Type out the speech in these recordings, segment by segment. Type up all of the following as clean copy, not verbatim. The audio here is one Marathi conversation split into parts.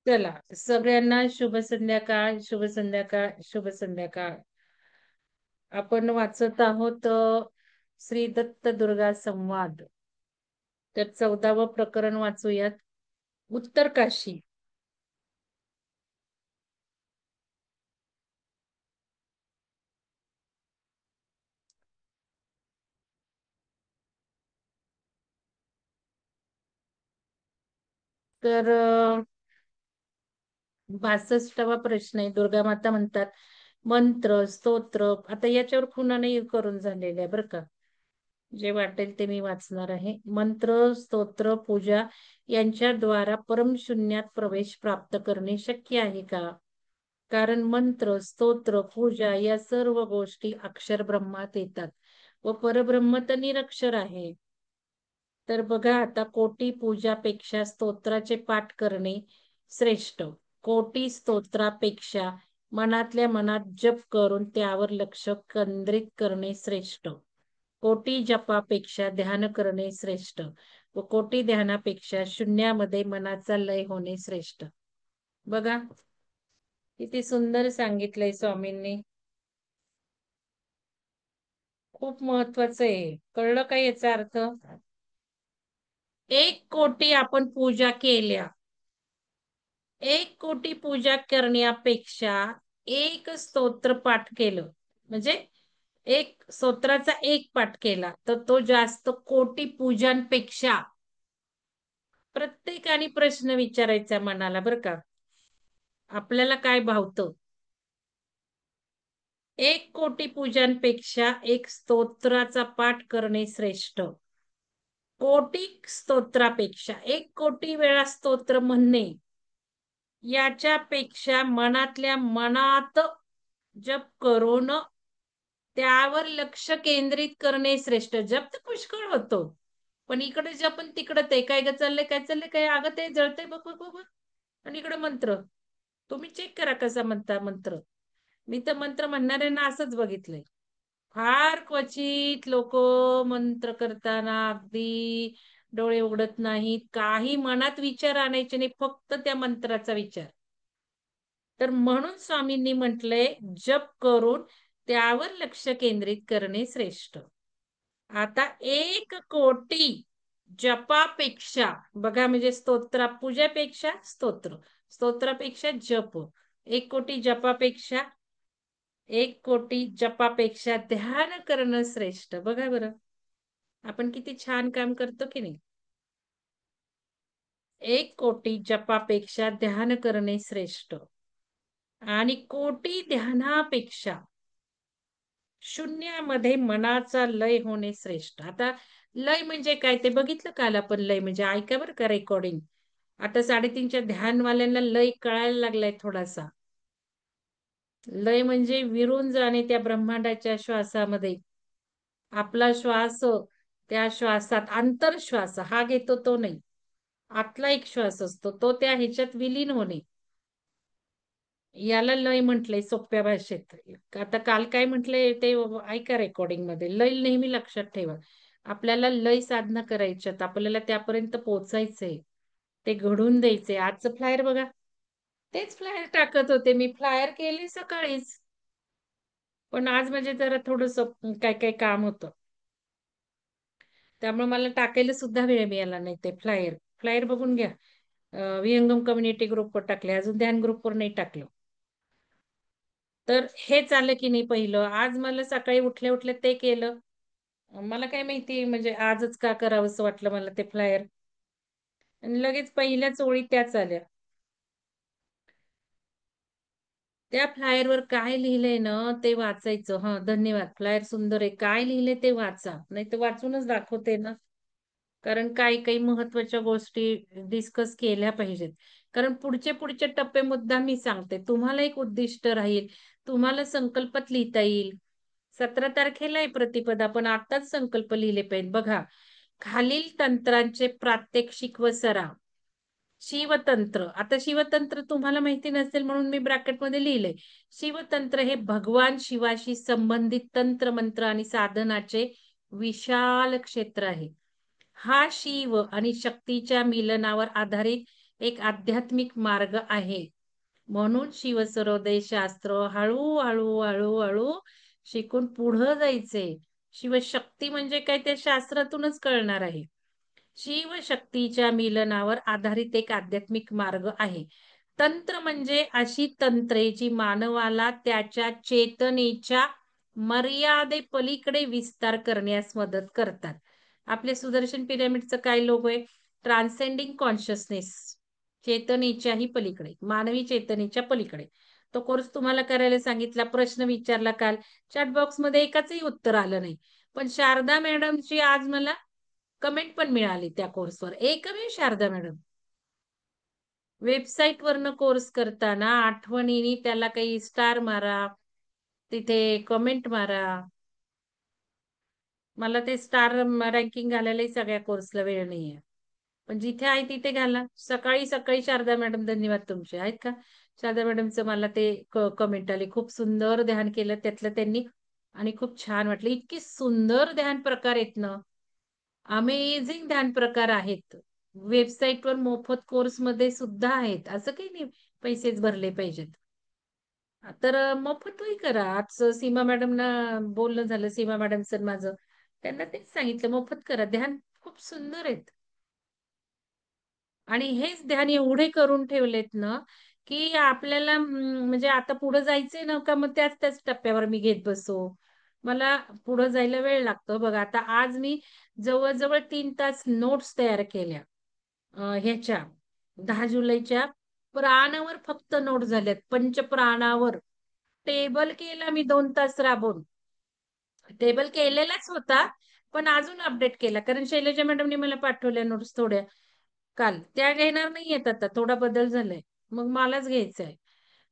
चला सगळ्यांना शुभ संध्याकाळ, शुभ संध्याकाळ, शुभ संध्याकाळ. आपण वाचत आहोत श्री दत्त दुर्गा संवाद. तर 14वं प्रकरण वाचूयात. उत्तर काशी. तर 62वा प्रश्न आहे. दुर्गा माता म्हणतात, मंत्र स्तोत्र. आता याच्यावर खुणा नाही करून झालेल्या आहे बरं का. जे वाटेल ते मी वाचणार आहे. मंत्र स्तोत्र पूजा यांच्याद्वारा परमशून्यात प्रवेश प्राप्त करणे शक्य आहे का? कारण मंत्र स्तोत्र पूजा या सर्व गोष्टी अक्षर ब्रह्मात येतात व परब्रह्म तर निरक्षर आहे. तर बघा आता, कोटी पूजापेक्षा स्तोत्राचे पाठ करणे श्रेष्ठ. कोटी स्तोत्रापेक्षा मनातल्या मनात जप करून त्यावर लक्ष केंद्रित करणे श्रेष्ठ. कोटी जपापेक्षा ध्यान करणे श्रेष्ठ व कोटी ध्यानापेक्षा शून्यामध्ये मनाचा लय होणे श्रेष्ठ. बघा किती सुंदर सांगितलंय स्वामींनी. खूप महत्वाचं आहे. कळलं का याचा अर्थ? 1 कोटी आपण पूजा केल्या, 1 कोटी पूजा करण्यापेक्षा एक स्तोत्र पाठ केलं, म्हणजे एक स्तोत्राचा एक पाठ केला तर तो जास्त कोटी पूजांपेक्षा. प्रत्येकाने प्रश्न विचारायचा मनाला बरं का, आपल्याला काय भावतं. 1 कोटी पूजांपेक्षा एक स्तोत्राचा पाठ करणे श्रेष्ठ. कोटी स्तोत्रापेक्षा 1 कोटी वेळा स्तोत्र म्हणणे याच्यापेक्षा मनातल्या मनात जप करून त्यावर लक्ष केंद्रित करणे श्रेष्ठ. जप तर पुष्कळ होतो, पण इकडे जप आणि तिकडे ते काय ग चाललंय, काय चाललंय, काय अगं ते जळतंय बघ बघ बघ. आणि इकडे मंत्र. तुम्ही चेक करा कसा म्हणता मंत्र. मी तर मंत्र म्हणणाऱ्यांना असंच बघितलंय. फार क्वचित लोक मंत्र करताना अगदी डोळे उघडत नाहीत, काही मनात विचार आणायचे नाही, फक्त त्या मंत्राचा विचार. तर म्हणून स्वामींनी म्हटलंय जप करून त्यावर लक्ष केंद्रित करणे श्रेष्ठ. आता 1 कोटी जपापेक्षा, बघा म्हणजे स्तोत्रा पूजेपेक्षा स्तोत्र, स्तोत्रापेक्षा जप. 1 कोटी जपापेक्षा 1 कोटी जपापेक्षा ध्यान करणं श्रेष्ठ. बघा बरं आपण किती छान काम करतो की नाही. 1 कोटी जपापेक्षा ध्यान करणे श्रेष्ठ आणि कोटी ध्यानापेक्षा शून्यामध्ये मनाचा लय होणे श्रेष्ठ. आता लय म्हणजे काय ते बघितलं काल आपण. लय म्हणजे ऐका बरं का रेकॉर्डिंग. आता 3:30च्या ध्यानवाल्यांना लय कळायला लागलाय थोडासा. लय म्हणजे विरून जाणे त्या ब्रह्मांडाच्या श्वासामध्ये. आपला श्वास त्या श्वासात, आंतरश्वास हा घेतो तो नाही, आतला एक श्वास असतो तो त्या ह्याच्यात विलीन होणे, याला लय म्हटलंय सोप्या भाषेत. आता काल काय म्हटलंय ते ऐका रेकॉर्डिंग मध्ये. लय नेहमी लक्षात ठेवा. आपल्याला लय साधना करायच्यात, आपल्याला त्यापर्यंत पोहोचायचंय, ते घडून द्यायचंय. आजचं फ्लायर बघा, तेच फ्लायर टाकत होते मी. फ्लायर केली सकाळीच, पण आज म्हणजे जरा थोडस काय काय काम होतं, त्यामुळे मला टाकायला सुद्धा वेळ मिळाला नाही ते फ्लायर. फ्लायर बघून घ्या. विहंगम कम्युनिटी ग्रुपवर टाकले, अजून ध्यान ग्रुपवर नाही टाकलं. तर हे चाललं की नाही पहिलं. आज मला सकाळी उठल्या उठल्या ते केलं. मला काय माहिती म्हणजे आजच का करावं असं वाटलं मला ते फ्लायर. आणि लगेच पहिल्याच ओळी त्याच आल्या. त्या फ्लायरवर काय लिहिलंय ना ते वाचायचं. हा धन्यवाद, फ्लायर सुंदर आहे. काय लिहिलंय ते वाचा, नाही तर वाचूनच दाखवते ना. कारण काही काही महत्वाच्या गोष्टी डिस्कस केल्या पाहिजेत. कारण पुढचे पुढचे टप्पे मुद्दा मी सांगते, तुम्हाला एक उद्दिष्ट राहील, तुम्हाला संकल्पात लिहिता येईल. 17 तारखेला आहे प्रतिपदा, पण आताच संकल्प लिहिले पाहिजे. बघा खालील तंत्रांचे प्रात्यक्षिक व सराव. शिवतंत्र. आता शिवतंत्र तुम्हाला माहिती नसेल म्हणून मी ब्रॅकेटमध्ये लिहिलंय. शिवतंत्र हे भगवान शिवाशी संबंधित तंत्र मंत्र आणि साधनाचे विशाल क्षेत्र आहे. हा शिव आणि शक्तीच्या मिलनावर आधारित एक आध्यात्मिक मार्ग आहे. म्हणून शिवसरोदय शास्त्र हळू हळू शिकून पुढं जायचंय. शिवशक्ती म्हणजे काय ते शास्त्रातूनच कळणार आहे. शिवशक्तीच्या मिलनावर आधारित एक आध्यात्मिक मार्ग आहे. तंत्र म्हणजे अशी तंत्रे जी मानवाला त्याच्या चेतनेच्या मर्यादेपलीकडे विस्तार करण्यास मदत करतात. आपले सुदर्शन पिरॅमिडचं काय लोगो आहे? ट्रान्सेंडिंग कॉन्शियसनेस. चेतनेच्याही पलीकडे, मानवी चेतनेच्या पलीकडे. तो कोर्स तुम्हाला करायला सांगितला, प्रश्न विचारला काल, चॅट बॉक्समध्ये एकाचही उत्तर आलं नाही. पण शारदा मॅडमची आज मला कमेंट पण मिळाली त्या कोर्सवर. एकमेव शारदा मॅडम. वेबसाईट वरनं कोर्स करताना आठवणीने त्याला काही स्टार मारा, तिथे कमेंट मारा. मला ते स्टार रँकिंग घालायलाही सगळ्या कोर्सला वेळ नाहीये. पण जिथे आहे तिथे घाला. सकाळी सकाळी शारदा मॅडम धन्यवाद तुमचे. आहेत का? शारदा मॅडमचं मला ते कमेंट आली. खूप सुंदर ध्यान केलं त्यातलं त्यांनी आणि खूप छान वाटलं. इतकी सुंदर ध्यान प्रकार आहेत ना. अमेझिंग ध्यान प्रकार आहेत. वेबसाईटवर मोफत कोर्समध्ये सुद्धा आहेत. असं काही नाही पैसेच भरले पाहिजेत. तर मोफतही करा. आज सीमा मॅडमना बोलणं झालं, सीमा मॅडमचं माझं. त्यांना तेच सांगितलं मोफत करा. ध्यान खूप सुंदर आहेत. आणि हेच ध्यान एवढे करून ठेवलेत ना, की आपल्याला म्हणजे आता पुढे जायचंय ना का मग त्याच त्याच टप्प्यावर मी घेत बसू. मला पुढे जायला वेळ लागतो. बघा आता आज मी जवळ-जवळ 3 तास नोट्स तयार केल्या. ह्याच्या 10 जुलैच्या प्राणावर फक्त नोट झाल्यात. पंचप्राणावर. टेबल केला मी 2 तास राबून. टेबल केलेलाच होता, पण अजून अपडेट केला. कारण शैलजा मॅडमनी मला पाठवल्या नोट्स थोड्या काल. त्या घेणार नाहीयेत आता, थोडा बदल झालाय. मग मलाच घ्यायचा आहे.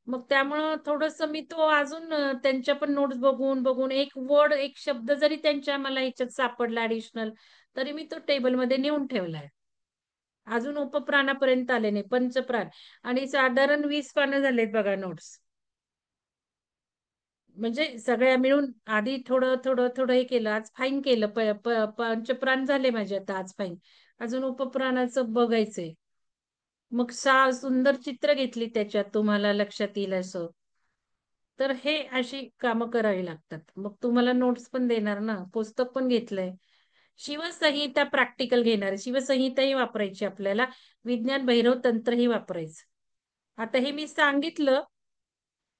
मग त्यामुळं थोडंसं मी तो अजून त्यांच्या पण नोट्स बघून एक वर्ड, एक शब्द जरी त्यांच्या मला ह्याच्यात सापडला ॲडिशनल, तरी मी तो टेबलमध्ये नेऊन ठेवलाय. अजून उपप्राणापर्यंत आले नाही, पंचप्राण आणि साधारण 20 पानं झालेत बघा नोट्स. म्हणजे सगळ्या मिळून आधी थोडं हे केलं. आज फाईन केलं. पंचप्राण झाले माझे आता आज फाईन. अजून उपप्राणाचं बघायचंय. मग सुंदर चित्र घेतली त्याच्यात तुम्हाला लक्षात येईल असं. तर हे अशी कामं करावी लागतात. मग तुम्हाला नोट्स पण देणार ना, पुस्तक पण घेतलंय. शिवसंहिता प्रॅक्टिकल घेणार. शिवसंहिताही वापरायची आपल्याला. विज्ञान भैरव तंत्रही वापरायचं. आता हे मी सांगितलं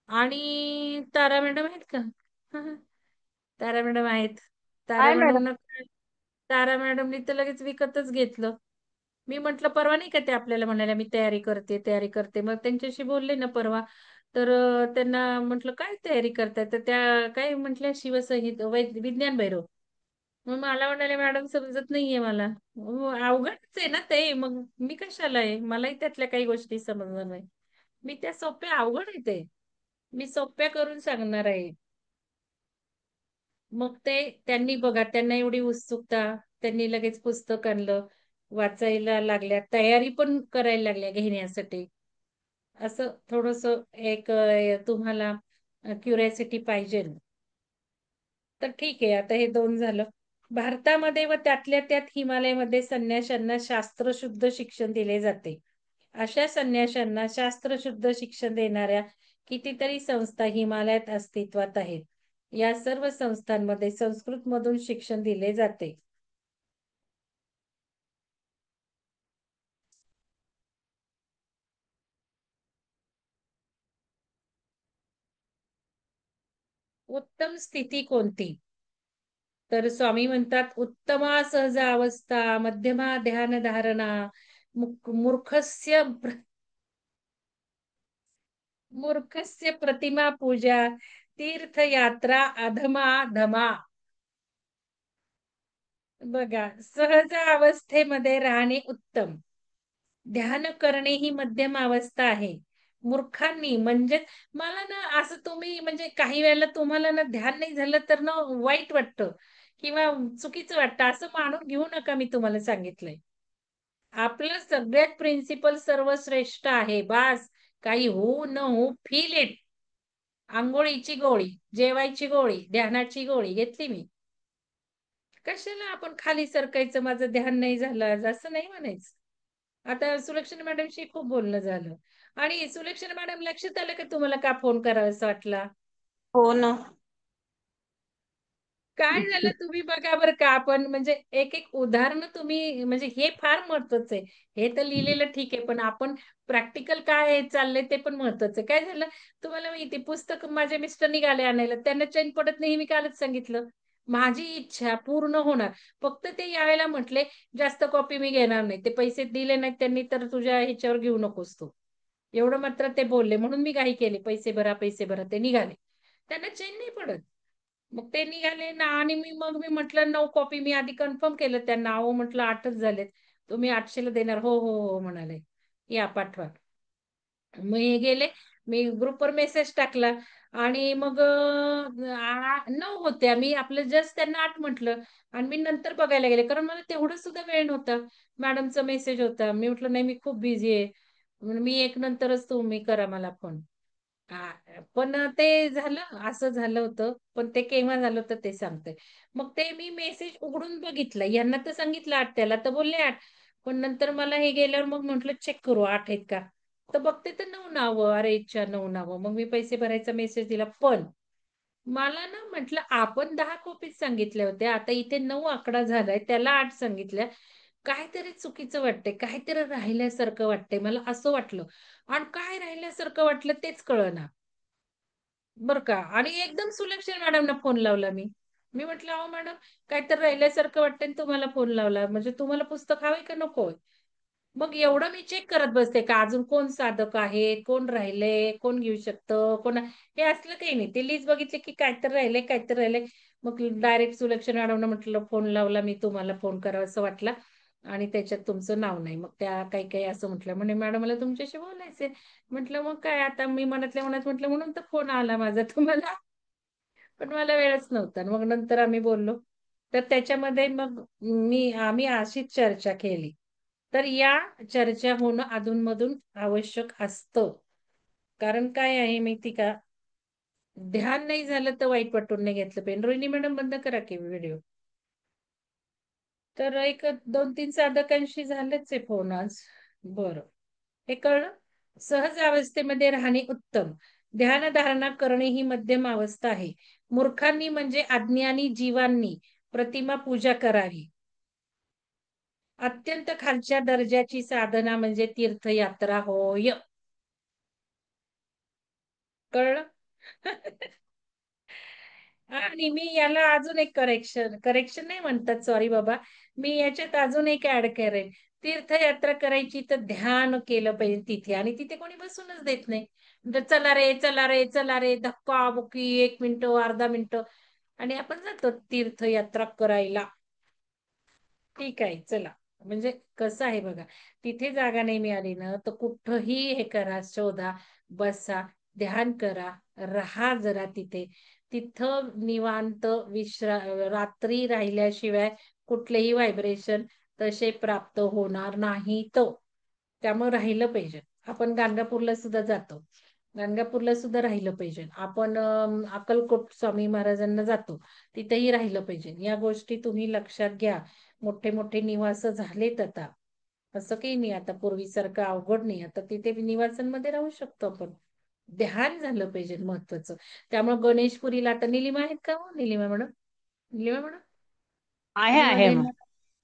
आणि तारा मॅडम आहेत का? तारा मॅडम आहेत. तारा आहे मॅडम. मॅडमनं तारा मॅडमनी तर लगेच विकतच घेतलं. मी म्हटलं परवा नाही का ते आपल्याला म्हणाल्या मी तयारी करते. मग त्यांच्याशी बोलले ना परवा. तर त्यांना म्हटलं काय तयारी करताय? तर त्या काय म्हटल्या विज्ञान भैरव. मग मला म्हणाले मॅडम समजत नाहीये मला. अवघडच आहे ना ते. मग मी कशाला आहे? मलाही त्यातल्या काही गोष्टी समजणार नाही. मी त्या सोप्या अवघड आहे ते. मी सोप्या करून सांगणार आहे. मग ते त्यांनी बघा त्यांना एवढी उत्सुकता, त्यांनी लगेच पुस्तक आणलं, वाचायला लागल्या, तयारी पण करायला लागल्या घेण्यासाठी. असं थोडंसं एक तुम्हाला क्युरिओसिटी पाहिजे. तर ठीक आहे, आता हे 2 झालं. भारतामध्ये व त्यातल्या त्यात हिमालयमध्ये संन्याशांना शास्त्रशुद्ध शिक्षण दिले जाते. अशा संन्याशांना शास्त्रशुद्ध शिक्षण देणाऱ्या कितीतरी संस्था हिमालयात अस्तित्वात आहेत. या सर्व संस्थांमध्ये संस्कृतमधून शिक्षण दिले जाते. उत्तम स्थिती कोणती? तर स्वामी म्हणतात, उत्तमा सहज अवस्था, मध्यमा ध्यान धारणा, मूर्खस्य मूर्खस्य प्रतिमा पूजा, तीर्थयात्रा अधमा धमा. बघा, सहज अवस्थेमध्ये राहणे उत्तम. ध्यान करणे ही मध्यम अवस्था आहे. मूर्खांनी म्हणजे मला ना असं तुम्ही म्हणजे काही वेळेला तुम्हाला ना ध्यान नाही झालं तर ना वाईट वाटतं किंवा चुकीचं वाटतं असं मानून घेऊ नका मी तुम्हाला सांगितलंय. आपलं सगळ्यात प्रिन्सिपल सर्वश्रेष्ठ आहे. बास काही होऊ न होऊ फील इट. अंघोळीची गोळी, जेवायची गोळी, ध्यानाची गोळी घेतली मी. कशाला आपण खाली सरकायचं माझं ध्यान नाही झालं आज असं नाही म्हणायचं. आता सुलक्षणा मॅडमशी खूप बोलणं झालं. आणि सुलक्षणा मॅडम, लक्षात आलं का तुम्हाला का फोन करावासा वाटला? हो ना. काय झालं तुम्ही बघा बरं का, आपण म्हणजे एक एक उदाहरण तुम्ही, म्हणजे हे फार महत्वाचं आहे. हे तर लिहिलेलं ठीक आहे, पण आपण प्रॅक्टिकल काय आहे चाललंय ते पण महत्वाचं आहे. काय झालं तुम्हाला माहिती, पुस्तक माझे मिस्टर निघाले आणायला, त्यांना चैन पडत नाही, मी कालच सांगितलं. माझी इच्छा पूर्ण होणार. फक्त ते यावेळेला म्हटले जास्त कॉपी मी घेणार नाही, ते पैसे दिले नाहीत त्यांनी तर तुझ्या ह्याच्यावर घेऊ नकोस तू. एवढं मात्र ते बोलले, म्हणून मी काही केले, पैसे भरा पैसे भरा, ते निघाले. त्यांना चैन नाही पडत. मग ते निघाले ना, आणि मी म्हटलं 9 कॉपी, मी आधी कन्फर्म केलं त्यांना. अहो म्हटलं 8च झालेत, तुम्ही 800ला देणार? हो हो हो म्हणाले, या पाठवा. मग हे गेले, मी ग्रुपवर मेसेज टाकला, आणि मग 9 होत्या, मी आपलं जस्ट त्यांना 8 म्हटलं. आणि मी नंतर बघायला गेले, कारण मला तेवढं सुद्धा वेळ नव्हता. मॅडमचा मेसेज होता, मी म्हटलं नाही मी खूप बिझी आहे, म्हणून मी 1 नंतरच तुम्ही करा मला फोन. पण ते झालं, असं झालं होतं. पण ते केव्हा झालं होतं ते सांगते. मग ते मी मेसेज उघडून बघितलं, यांना तर सांगितलं 8, त्याला तर बोलले 8. पण नंतर मला हे गेल्यावर मग म्हटलं चेक करू 8 आहेत का. तर बघते तर 9 नावं, अरे इच्छा 9 नावं. मग मी पैसे भरायचा मेसेज दिला. पण मला ना म्हटलं आपण 10 कॉपीज सांगितल्या होत्या, आता इथे 9 आकडा झालाय, त्याला 8 सांगितल्या. काहीतरी चुकीचं वाटतंय, काहीतरी राहिल्यासारखं वाटतंय, मला असं वाटलं. आणि काय राहिल्यासारखं वाटलं तेच कळना. बरं का. आणि एकदम सुलक्षणा मॅडमना फोन लावला मी. मी म्हटलं, अहो मॅडम, काहीतरी राहिल्यासारखं वाटतंय आणि तुम्हाला फोन लावला. म्हणजे तुम्हाला पुस्तक हवंय का नकोय? मग एवढं मी चेक करत बसते का अजून कोण साधक आहे, कोण राहिलंय, कोण घेऊ शकतं, कोण, हे असलं काही नाही. ते लिस्ट बघितली की काहीतरी राहिलंय, काहीतरी राहिलंय. मग डायरेक्ट सुलक्षणा मॅडमला म्हटलं, फोन लावला मी, तुम्हाला फोन करावा असं वाटला, आणि त्याच्यात तुमचं नाव नाही. मग त्या काही काही असं म्हटलं, म्हणे मॅडम मला तुमच्याशी बोलायचंय. म्हटलं मग काय आता, मी मनातल्या मनात म्हटलं, म्हणून तर फोन आला माझा तुम्हाला. पण मला वेळच नव्हता. मग नंतर आम्ही बोललो. तर त्याच्यामध्ये मग आम्ही अशीच चर्चा केली. तर या चर्चा होणं अधूनमधून आवश्यक असतं. कारण काय आहे माहिती का, ध्यान नाही झालं तर वाईट वाटून नाही घेतलं पाहिजे. रोहिणी मॅडम बंद करा की व्हिडिओ. तर एक 2-3 साधकांशी झालेच आहे फोन आज. बरं, हे कळलं. सहज अवस्थेमध्ये राहणे उत्तम. ध्यानधारणा करणे ही मध्यम अवस्था आहे. मूर्खांनी म्हणजे अज्ञानी जीवांनी प्रतिमा पूजा करावी. अत्यंत खालच्या दर्जाची साधना म्हणजे तीर्थयात्रा होय. कळलं? आणि मी याला अजून एक करेक्शन करेक्शन नाही म्हणतात, सॉरी बाबा. मी याच्यात अजून एक ऍड करेन. तीर्थयात्रा करायची तर ध्यान केलं पाहिजे तिथे, आणि तिथे कोणी बसूनच देत नाही. तर चला रे चला रे चला रे, धक्का बुक्की, 1 मिनिट अर्धा मिनिट, आणि आपण जातो तीर्थयात्रा करायला. ठीक आहे चला. म्हणजे कसं आहे बघा, तिथे जागा नाही मिळाली ना, तर कुठंही हे करा, शोधा, बसा, ध्यान करा, राहा जरा तिथे. तिथं निवांत रात्री राहिल्याशिवाय कुठलेही व्हायब्रेशन तसे प्राप्त होणार नाहीत. त्यामुळे राहिलं पाहिजे. आपण गाणगापूरला सुद्धा जातो, गाणगापूरला सुद्धा राहिलं पाहिजे. आपण अक्कलकोट स्वामी महाराजांना जातो, तिथेही राहिलं पाहिजे. या गोष्टी तुम्ही लक्षात घ्या. मोठे मोठे निवास झालेत आता, असं काही नाही आता पूर्वीसारखं अवघड नाही. आता तिथे निवासांमध्ये राहू शकतो आपण. ध्यान झालं पाहिजे महत्वाचं. त्यामुळे गणेशपुरीला आता निलिमा आहेत का हो, निलिमा मॅडम? निलिमा मॅडम, आहे निलिमा आहे ताईंना. मग.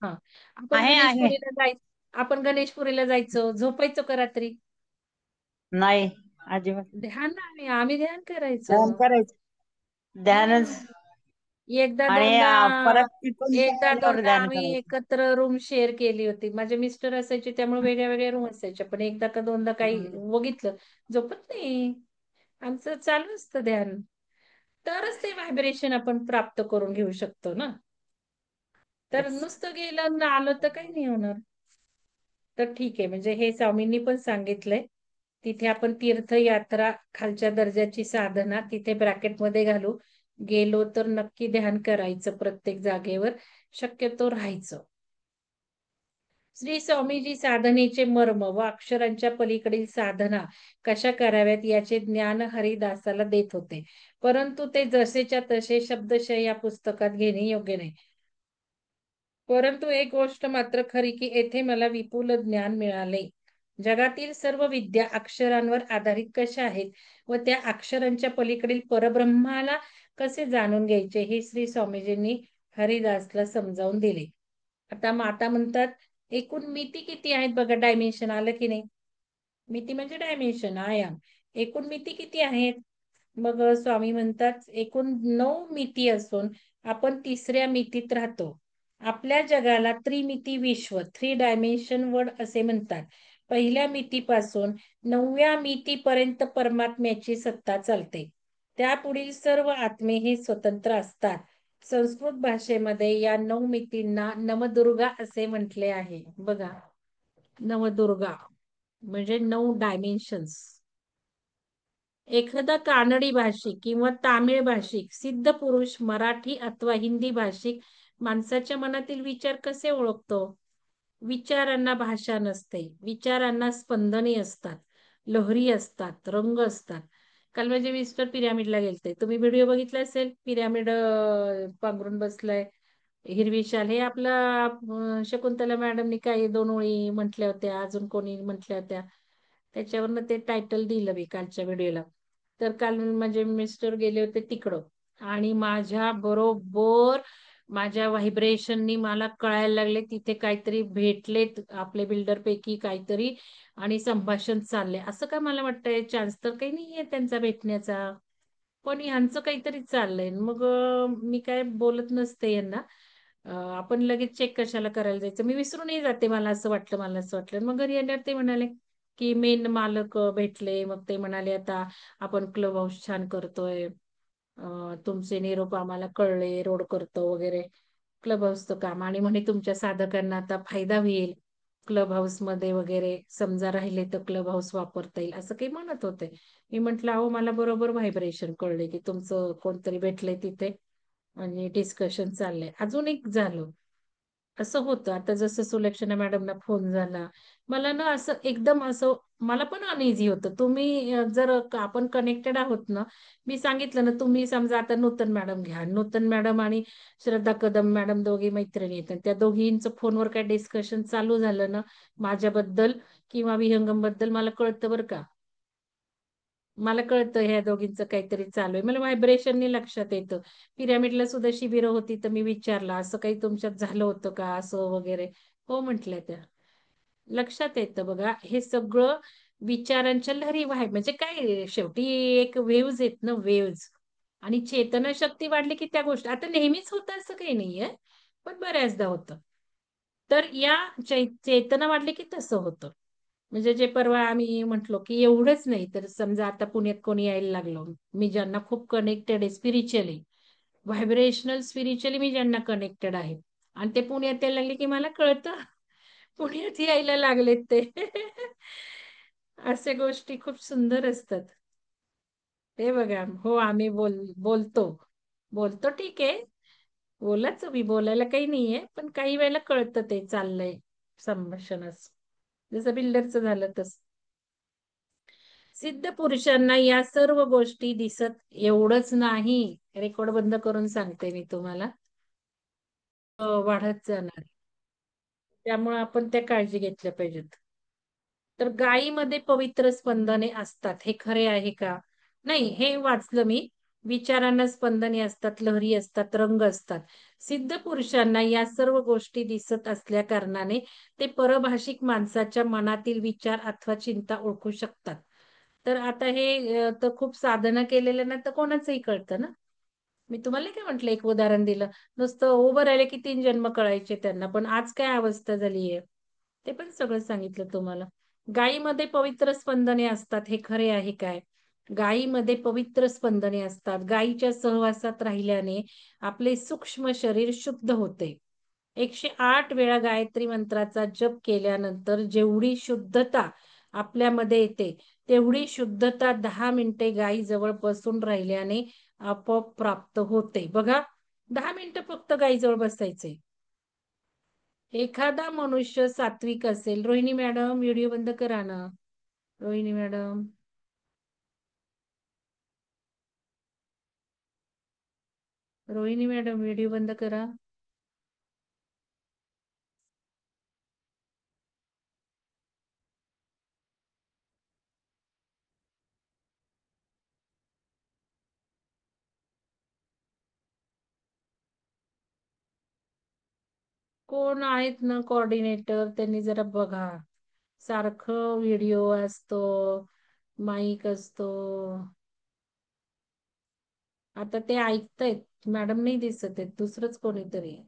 हा, आपण आहे आहे. गणेशपुरीला जायचं. आपण गणेशपुरीला जायचं, झोपायचं का रात्री? नाही, अजिबात. ध्यान, आम्ही ध्यान ध्यान करायचं. करायचं. ध्यानच. हम्म. एकदा आणि दोनदा परत तिथून काय एकदा आल्यावर दोनदा ध्यान आम्ही करायचं. एकत्र रूम शेअर केली होती. माझे मिस्टर असायचे त्यामुळे वेगळ्या वेगळ्या रूम असायच्या. पण एकदा का दोनदा काही हम्म. बघितलं, झोपत नाही. आमचं चालू असतं ध्यान. तरच ते व्हायब्रेशन आपण प्राप्त करून घेऊ शकतो ना. तर Yes. नुसतं गेलं ना आलं तर काही नाही होणार. तर ठीक आहे, म्हणजे हे स्वामींनी पण सांगितलंय. तिथे आपण तीर्थयात्रा, खालच्या दर्जाची साधना, तिथे ब्रॅकेटमध्ये घालू. गेलो तर नक्की ध्यान करायचं प्रत्येक जागेवर, शक्यतो राहायचं. श्री स्वामीजी साधनेचे मर्म व अक्षरांच्या पलीकडील साधना कशा कराव्यात याचे ज्ञान हरिदासाला देत होते. परंतु ते जसेच्या तसे शब्दशः या पुस्तकात घेणे योग्य नाही. परंतु एक गोष्ट मात्र खरी की येथे मला विपुल ज्ञान मिळाले. जगातील सर्व विद्या अक्षरांवर आधारित कशा आहेत व त्या अक्षरांच्या पलीकडील परब्रह्माला कसे जाणून घ्यायचे हे श्री स्वामीजींनी हरिदासला समजावून दिले. आता माता म्हणतात एकूण मिती किती आहेत बघा, डायमेन्शन आलं की नाही. मिती म्हणजे डायमेन्शन, आयाम. एकूण मिती किती आहेत? मग स्वामी म्हणतात एकूण 9 मिती असून आपण तिसऱ्या मितीत राहतो. आपल्या जगाला त्रिमिती विश्व, थ्री डायमेन्शन वर्ल्ड असे म्हणतात. पहिल्या मितीपासून 9व्या मितीपर्यंत परमात्म्याची सत्ता चालते. त्यापुढील सर्व आत्मे हे स्वतंत्र असतात. संस्कृत भाषेमध्ये या 9 मितींना नवदुर्गा असे म्हटले आहे. बघा, नवदुर्गा म्हणजे 9 डायमेन्शन्स. एखादा कानडी भाषिक किंवा तामिळ भाषिक, सिद्ध पुरुष, मराठी अथवा हिंदी भाषिक माणसाच्या मनातील विचार कसे ओळखतो? विचारांना भाषा नसते, विचारांना स्पंदने असतात, लहरी असतात, रंग असतात. काल माझे मिस्टर पिरामिडला गेलते, तुम्ही व्हिडिओ बघितला असेल, पिरामिड पांघरून बसलाय, हिरवी शाल. हे आपला शकुंतला मॅडमनी काही 2 ओळी म्हटल्या होत्या, अजून कोणी म्हटल्या होत्या, त्याच्यावरनं ते टायटल दिलं मी कालच्या व्हिडिओला. तर काल म्हणजे मिस्टर गेले होते तिकडं आणि माझ्या बरोबर माझ्या व्हायब्रेशननी मला कळायला लागले तिथे काहीतरी भेटलेत आपले बिल्डर पैकी काहीतरी आणि संभाषण चालले. असं काय मला वाटतंय, चान्स तर काही नाहीये त्यांचा भेटण्याचा, पण ह्यांचं काहीतरी चाललंय. मग मी काय बोलत नसते यांना. आपण लगेच चेक कशाला करायला जायचं, मी विसरूनही जाते, मला असं वाटलं, मला असं वाटलं. मग घरी आल्यावर ते म्हणाले की मेन मालक भेटले. मग ते म्हणाले आता आपण क्लब हाऊस छान करतोय, तुमचे निरोप आम्हाला कळले, रोड करतो वगैरे, क्लब हाऊसचं काम, आणि म्हणे तुमच्या साधकांना आता फायदा होईल क्लब हाऊस मध्ये वगैरे, समजा राहिले तर क्लब हाऊस वापरता येईल, असं काही म्हणत होते. मी म्हंटल अहो मला बरोबर व्हायब्रेशन कळले की तुमचं कोणतरी भेटलंय तिथे आणि डिस्कशन चाललंय. अजून एक झालं असं होतं, आता जसं सुलक्षणा मॅडमला फोन झाला, मला ना असं एकदम असं मला पण अनइझी होतं. तुम्ही जर आपण कनेक्टेड आहोत ना, मी सांगितलं ना, तुम्ही समजा आता नूतन मॅडम घ्या, नूतन मॅडम आणि श्रद्धा कदम मॅडम दोघी मैत्रिणी आहेत, त्या दोघींचं फोनवर काय डिस्कशन चालू झालं ना माझ्याबद्दल किंवा विहंगम बद्दल, मला कळतं बरं का, मला कळतं ह्या दोघींचं काहीतरी चालू आहे, मला व्हायब्रेशननी लक्षात येतं. पिरामिडला सुद्धा शिबिर होती तर मी विचारलं असं काही तुमच्यात झालं होतं का असं वगैरे. हो म्हटल्या त्या. लक्षात येतं बघा, हे सगळं विचारांच्या लहरी म्हणजे काय, शेवटी एक वेव्ज आहेत ना, वेव्ज. आणि चेतना शक्ती वाढली की त्या गोष्टी, आता नेहमीच होतं असं काही नाहीये, पण बऱ्याचदा होतं. तर या चेतना वाढली की तसं होतं. म्हणजे जे परवा आम्ही म्हटलो की एवढंच नाही तर समजा आता पुण्यात कोणी यायला लागलो, मी ज्यांना खूप कनेक्टेड आहे स्पिरिच्युअली, व्हायब्रेशनल स्पिरिच्युअली मी ज्यांना कनेक्टेड आहे, आणि ते पुण्यात यायला लागले की मला कळतं पुण्यात यायला लागलेत ते. अशा गोष्टी खूप सुंदर असतात. ते बघा, हो आम्ही बोलतो बोलतो ठीक आहे, बोलाच मी, बोलायला काही नाहीये, पण काही वेळेला कळतं ते चाललंय संभाषणच, जसं बिल्डरचं झालं तस. सिद्ध पुरुषांना या सर्व गोष्टी दिसत, एवढंच नाही, रेकॉर्ड बंद करून सांगते मी तुम्हाला, वाढत जाणार, त्यामुळे आपण त्या काळजी घेतल्या पाहिजेत. तर गायीमध्ये पवित्र स्पंदने असतात, हे खरे आहे का? नाही, हे वाचलं मी. विचारांना स्पंदने असतात, लहरी असतात, रंग असतात. सिद्ध पुरुषांना या सर्व गोष्टी दिसत असल्या कारणाने ते परभाषिक माणसाच्या मनातील विचार अथवा चिंता ओळखू शकतात. तर आता हे तर खूप साधना केलेलं ना तर कोणाचंही कळतं ना. मी तुम्हाला काय म्हंटल, एक उदाहरण दिलं, नुसतं उभं राहिले की 3 जन्म कळायचे त्यांना, पण आज काय अवस्था झालीय ते पण सगळं सांगितलं तुम्हाला. गायीमध्ये पवित्र स्पंदने असतात, हे खरे आहे काय? गायीमध्ये पवित्र स्पंदने असतात. गायीच्या सहवासात राहिल्याने आपले सूक्ष्म शरीर शुद्ध होते. 108 वेळा गायत्री मंत्राचा जप केल्यानंतर जेवढी शुद्धता आपल्यामध्ये येते, तेवढी शुद्धता 10 मिनिटे गायीजवळ बसून राहिल्याने आपोआप प्राप्त होते. बघा, 10 मिनिटं फक्त गायीजवळ बसायचे. एखादा मनुष्य सात्विक असेल, रोहिणी मॅडम व्हिडिओ बंद करा ना, Rohini madam, Rohini madam video बंद करा. कोण आहेत ना कोऑर्डिनेटर, त्यांनी जरा बघा. सारखं व्हिडिओ असतो, माईक असतो. आता ते ऐकतायत, मॅडम नाही दिसत आहेत, दुसरंच कोणीतरी आहे.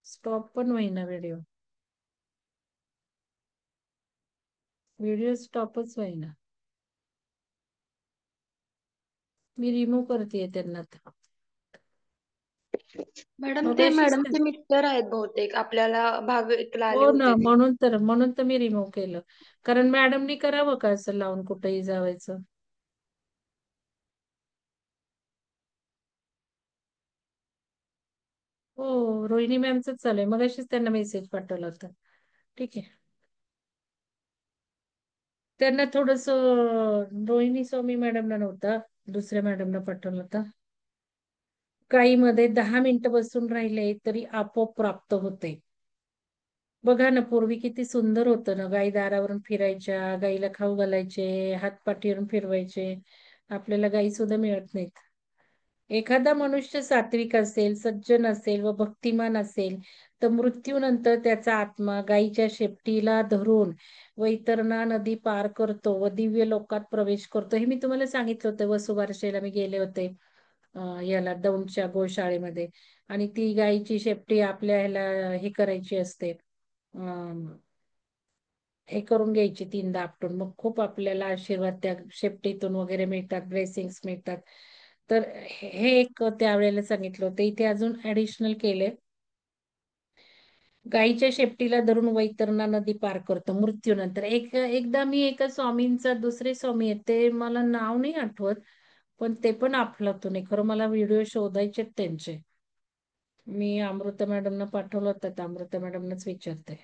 स्टॉप पण होईना व्हिडिओ. व्हिडिओ स्टॉपच होईना. मी रिमूव्ह करतेय त्यांना आता. मॅडम ते मगाशीच ते- मॅडमचे मिस्टर आहेत बहुतेक, आपल्याला भाग एकला आले हो ना, होते ते. म्हणून तर मी रिमूव्ह केलं. कारण मॅडमनी करावं का असं लावून कुठेही जावायचं. हो, रोहिणी मॅमच चालू आहे, मगाशीच त्यांना मेसेज पाठवला होता. ठीक आहे. त्यांना थोडस, रोहिणी स्वामी मॅडमला नव्हता, दुसऱ्या मॅडमला पाठवलं होता. गाईमध्ये 10 मिनिटं बसून राहिले तरी आपोआप प्राप्त होते. बघा ना, पूर्वी किती सुंदर होतं ना, गाई दारावरून फिरायच्या, गाईला खाऊ घालायचे, हात पाठीवरून फिरवायचे. आपल्याला गाई सुद्धा मिळत नाहीत. एखादा मनुष्य सात्विक असेल, सज्जन असेल व भक्तिमान असेल, तर मृत्यूनंतर त्याचा आत्मा गायीच्या शेपटीला धरून वैतरणा नदी पार करतो व दिव्य लोकात प्रवेश करतो. हे मी तुम्हाला सांगितलं होतं, वसुबारशेला मी गेले होते, याला दौंडच्या गोशाळेमध्ये. आणि ती गायीची शेपटी आपल्या ह्याला हे करायची असते, अं, हे करून घ्यायची 3दा आपटून, मग खूप आपल्याला आशीर्वाद त्या शेपटीतून वगैरे मिळतात, ब्लेसिंग्स मिळतात. तर हे एक त्यावेळेला सांगितलं होतं. इथे अजून ऍडिशनल केले, गायीच्या शेपटीला धरून वैतरणा नदी पार करतो मृत्यूनंतर. एकदा मी एका स्वामींचा, दुसरे स्वामी आहेत ते, मला नाव नाही आठवत, पण ते पण अफलातून आहे खरं. मला व्हिडिओ शोधायचे त्यांचे. मी अमृता मॅडमना पाठवलं होतं, तर अमृता मॅडमनाच विचारते.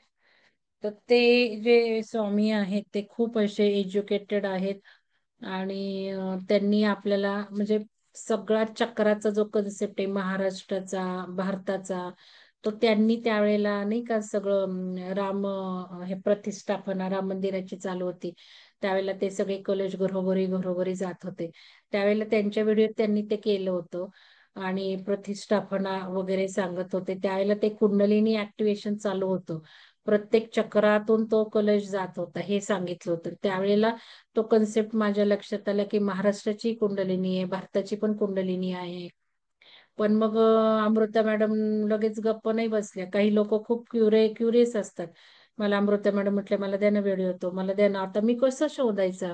तर ते जे स्वामी आहेत ते खूप असे एज्युकेटेड आहेत. आणि त्यांनी आपल्याला म्हणजे सगळा चक्राचा जो कन्सेप्ट आहे महाराष्ट्राचा, भारताचा, तो त्यांनी त्यावेळेला नाही का सगळं, राम हे प्रतिष्ठापना राम मंदिराची चालू होती त्यावेळेला, ते सगळे कलश घरोघरी घरोघरी जात होते. त्यावेळेला त्यांच्या व्हिडिओ त्यांनी ते केलं होतं. आणि प्रतिष्ठापना वगैरे सांगत होते. त्यावेळेला ते कुंडलिनी ऍक्टिव्हेशन चालू होतं, प्रत्येक चक्रातून तो कलश जात होता हे सांगितलं होतं त्यावेळेला. तो कन्सेप्ट माझ्या लक्षात आला की महाराष्ट्राची कुंडलिनी आहे, भारताची पण कुंडलिनी आहे. पण मग अमृता मॅडम लगेच गप्प नाही बसल्या. काही लोक खूप क्युरियस असतात. मला अमृता मॅडम म्हटले, मला द्या ना व्हिडिओ, तो मला द्या ना. आता मी कसं शोधायचा,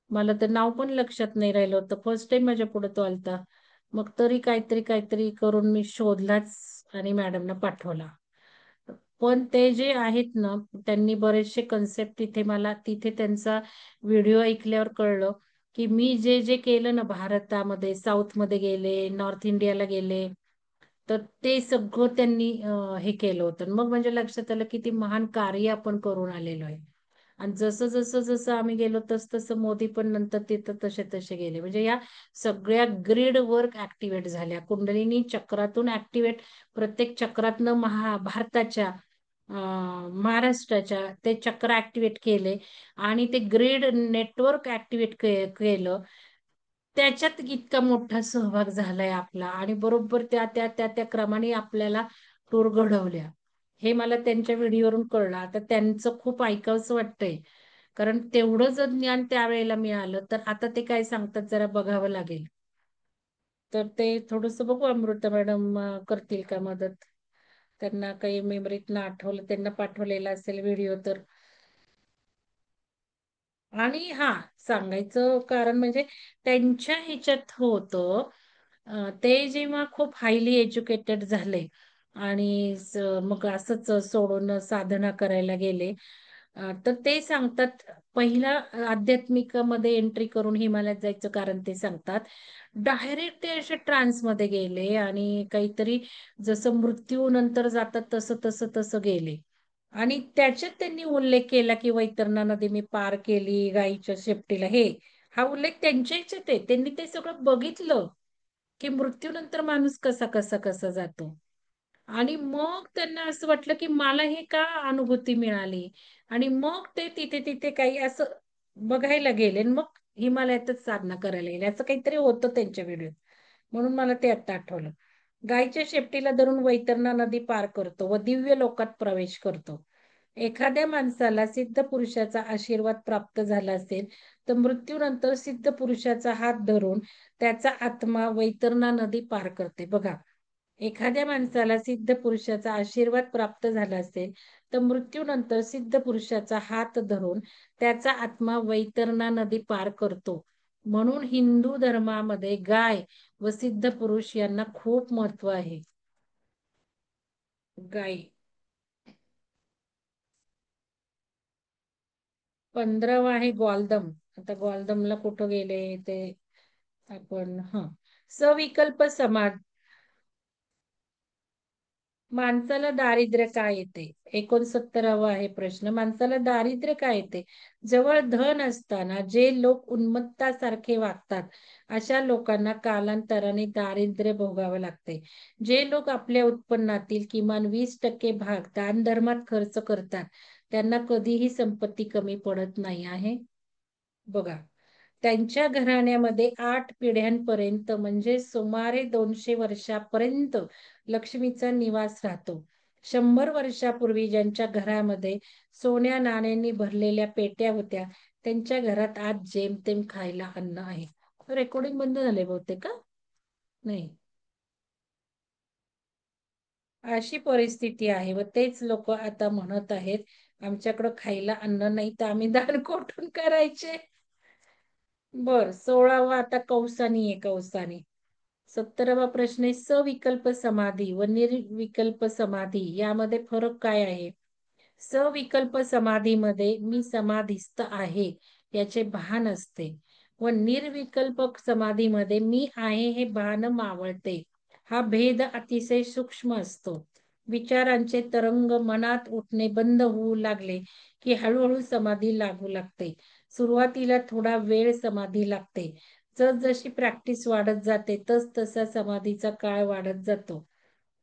मला तर नाव पण लक्षात नाही राहिलं होतं, फर्स्ट टाइम माझ्या पुढे तो आलता. मग तरी काहीतरी काहीतरी करून मी शोधलाच आणि मॅडमना पाठवला. पण ते जे आहेत ना, त्यांनी बरेचसे कन्सेप्ट तिथे, मला तिथे त्यांचा व्हिडिओ ऐकल्यावर कळलं की मी जे जे केलं ना भारतामध्ये, साऊथ मध्ये गेले, नॉर्थ इंडियाला गेले, तर ते सगळं त्यांनी हे केलं होतं. मग म्हणजे लक्षात आलं किती महान कार्य आपण करून आलेलो आहे. आणि जसं जसं जसं आम्ही गेलो तस तसं मोदी पण नंतर तिथं तसे तसे गेले. म्हणजे या सगळ्या ग्रीड वर्क ऍक्टिव्हेट झाल्या, कुंडलिनी चक्रातून ऍक्टिव्हेट, प्रत्येक चक्रातनं भारताच्या, महाराष्ट्राच्या ते चक्र ऍक्टिव्हेट केले. आणि ते ग्रीड नेटवर्क ऍक्टिव्हेट केलं. त्याच्यात इतका मोठा सहभाग झालाय आपला. आणि बरोबर त्या त्या त्या त्या क्रमाने आपल्याला टूर घडवल्या. हे मला त्यांच्या व्हिडिओवरून कळलं. आता त्यांचं खूप ऐकावंसं वाटतंय, कारण तेवढं जर ज्ञान त्यावेळेला मिळालं, तर आता ते काय सांगतात जरा बघावं लागेल. तर ते थोडस बघू, अमृता मॅडम करतील का मदत. त्यांना काही मेमरीत आठवलं, त्यांना पाठवलेला असेल व्हिडिओ तर. आणि हा, सांगायचं कारण म्हणजे त्यांच्या ह्याच्यात होतं, ते जेव्हा खूप हायली एज्युकेटेड झाले आणि मग असंच सोडून साधना करायला गेले, तर ते सांगतात पहिला आध्यात्मिकामध्ये एंट्री करून हिमालयात जायचं कारण ते सांगतात. डायरेक्ट ते असे ट्रान्समध्ये गेले आणि काहीतरी जसं मृत्यू नंतर जातात तसं तसं तसं गेले. आणि त्याच्यात त्यांनी उल्लेख केला की वैतरणा नदी मी पार केली गाईच्या शेपटीला. हा उल्लेख त्यांच्या ह्याच्यात आहे. त्यांनी ते सगळं बघितलं की मृत्यूनंतर माणूस कसा कसा कसा जातो. आणि मग त्यांना असं वाटलं की मला हे का अनुभूती मिळाली. आणि मग ते तिथे तिथे काही असं बघायला गेले आणि मग हिमालयातच साधना करायला गेले, असं काहीतरी होतं त्यांच्या व्हिडिओत. म्हणून मला ते आता आठवलं. गायीच्या शेपटीला धरून वैतरणा नदी पार करतो व दिव्य लोकात प्रवेश करतो. एखाद्या माणसाला सिद्ध पुरुषाचा आशीर्वाद प्राप्त झाला असेल तर मृत्यूनंतर सिद्ध पुरुषाचा हात धरून त्याचा आत्मा वैतरणा नदी पार करते. बघा, एखाद्या माणसाला सिद्ध पुरुषाचा आशीर्वाद प्राप्त झाला असेल तर मृत्यूनंतर सिद्ध पुरुषाचा हात धरून त्याचा आत्मा वैतरणा नदी पार करतो. म्हणून हिंदू धर्मामध्ये गाय व सिद्ध पुरुष यांना खूप महत्व आहे. गाय 15वा आहे ग्वाल्दम. आता ग्वाल्दमला कुठं गेले ते आपण सविकल्प समाज. माणसाला दारिद्र्य काय येते? 69वा आहे प्रश्न. माणसाला दारिद्र्य काय येते? जवळ धन असताना जे लोक उन्मत्तासारखे वागतात अशा लोकांना कालांतराने दारिद्र्य भोगावं लागते. जे लोक आपल्या उत्पन्नातील किमान 20% भाग दानधर्मात खर्च करतात त्यांना कधीही संपत्ती कमी पडत नाही आहे. बघा, त्यांच्या घराण्यामध्ये 8 पिढ्यांपर्यंत म्हणजे सुमारे 200 वर्षापर्यंत लक्ष्मीचा निवास राहतो. 100 वर्षापूर्वी ज्यांच्या घरामध्ये सोन्या नाण्यांनी भरलेल्या पेट्या होत्या त्यांच्या घरात आज जेमतेम खायला अन्न आहे. रेकॉर्डिंग बंद झाले बहुतेक का? नाही, अशी परिस्थिती आहे व तेच लोक आता म्हणत आहेत आमच्याकडे खायला अन्न नाही तर आम्ही दान कोठून करायचे. बर, 16वा आता कौसानी आहे. कौसानी 17वा प्रश्न आहे सविकल्प समाधी व निर्विकल्प समाधी यामध्ये फरक काय आहे? सविकल्प समाधीमध्ये मी समाधीस्थ आहे याचे भान असते व निर्विकल्प समाधीमध्ये मी आहे हे भान मावळते. हा भेद अतिशय सूक्ष्म असतो. विचारांचे तरंग मनात उठणे बंद होऊ लागले की हळूहळू समाधी लागू लागते. सुरुवातीला थोडा वेळ समाधी लागते. जसजशी प्रॅक्टिस वाढत जाते तस तसा समाधीचा काळ वाढत जातो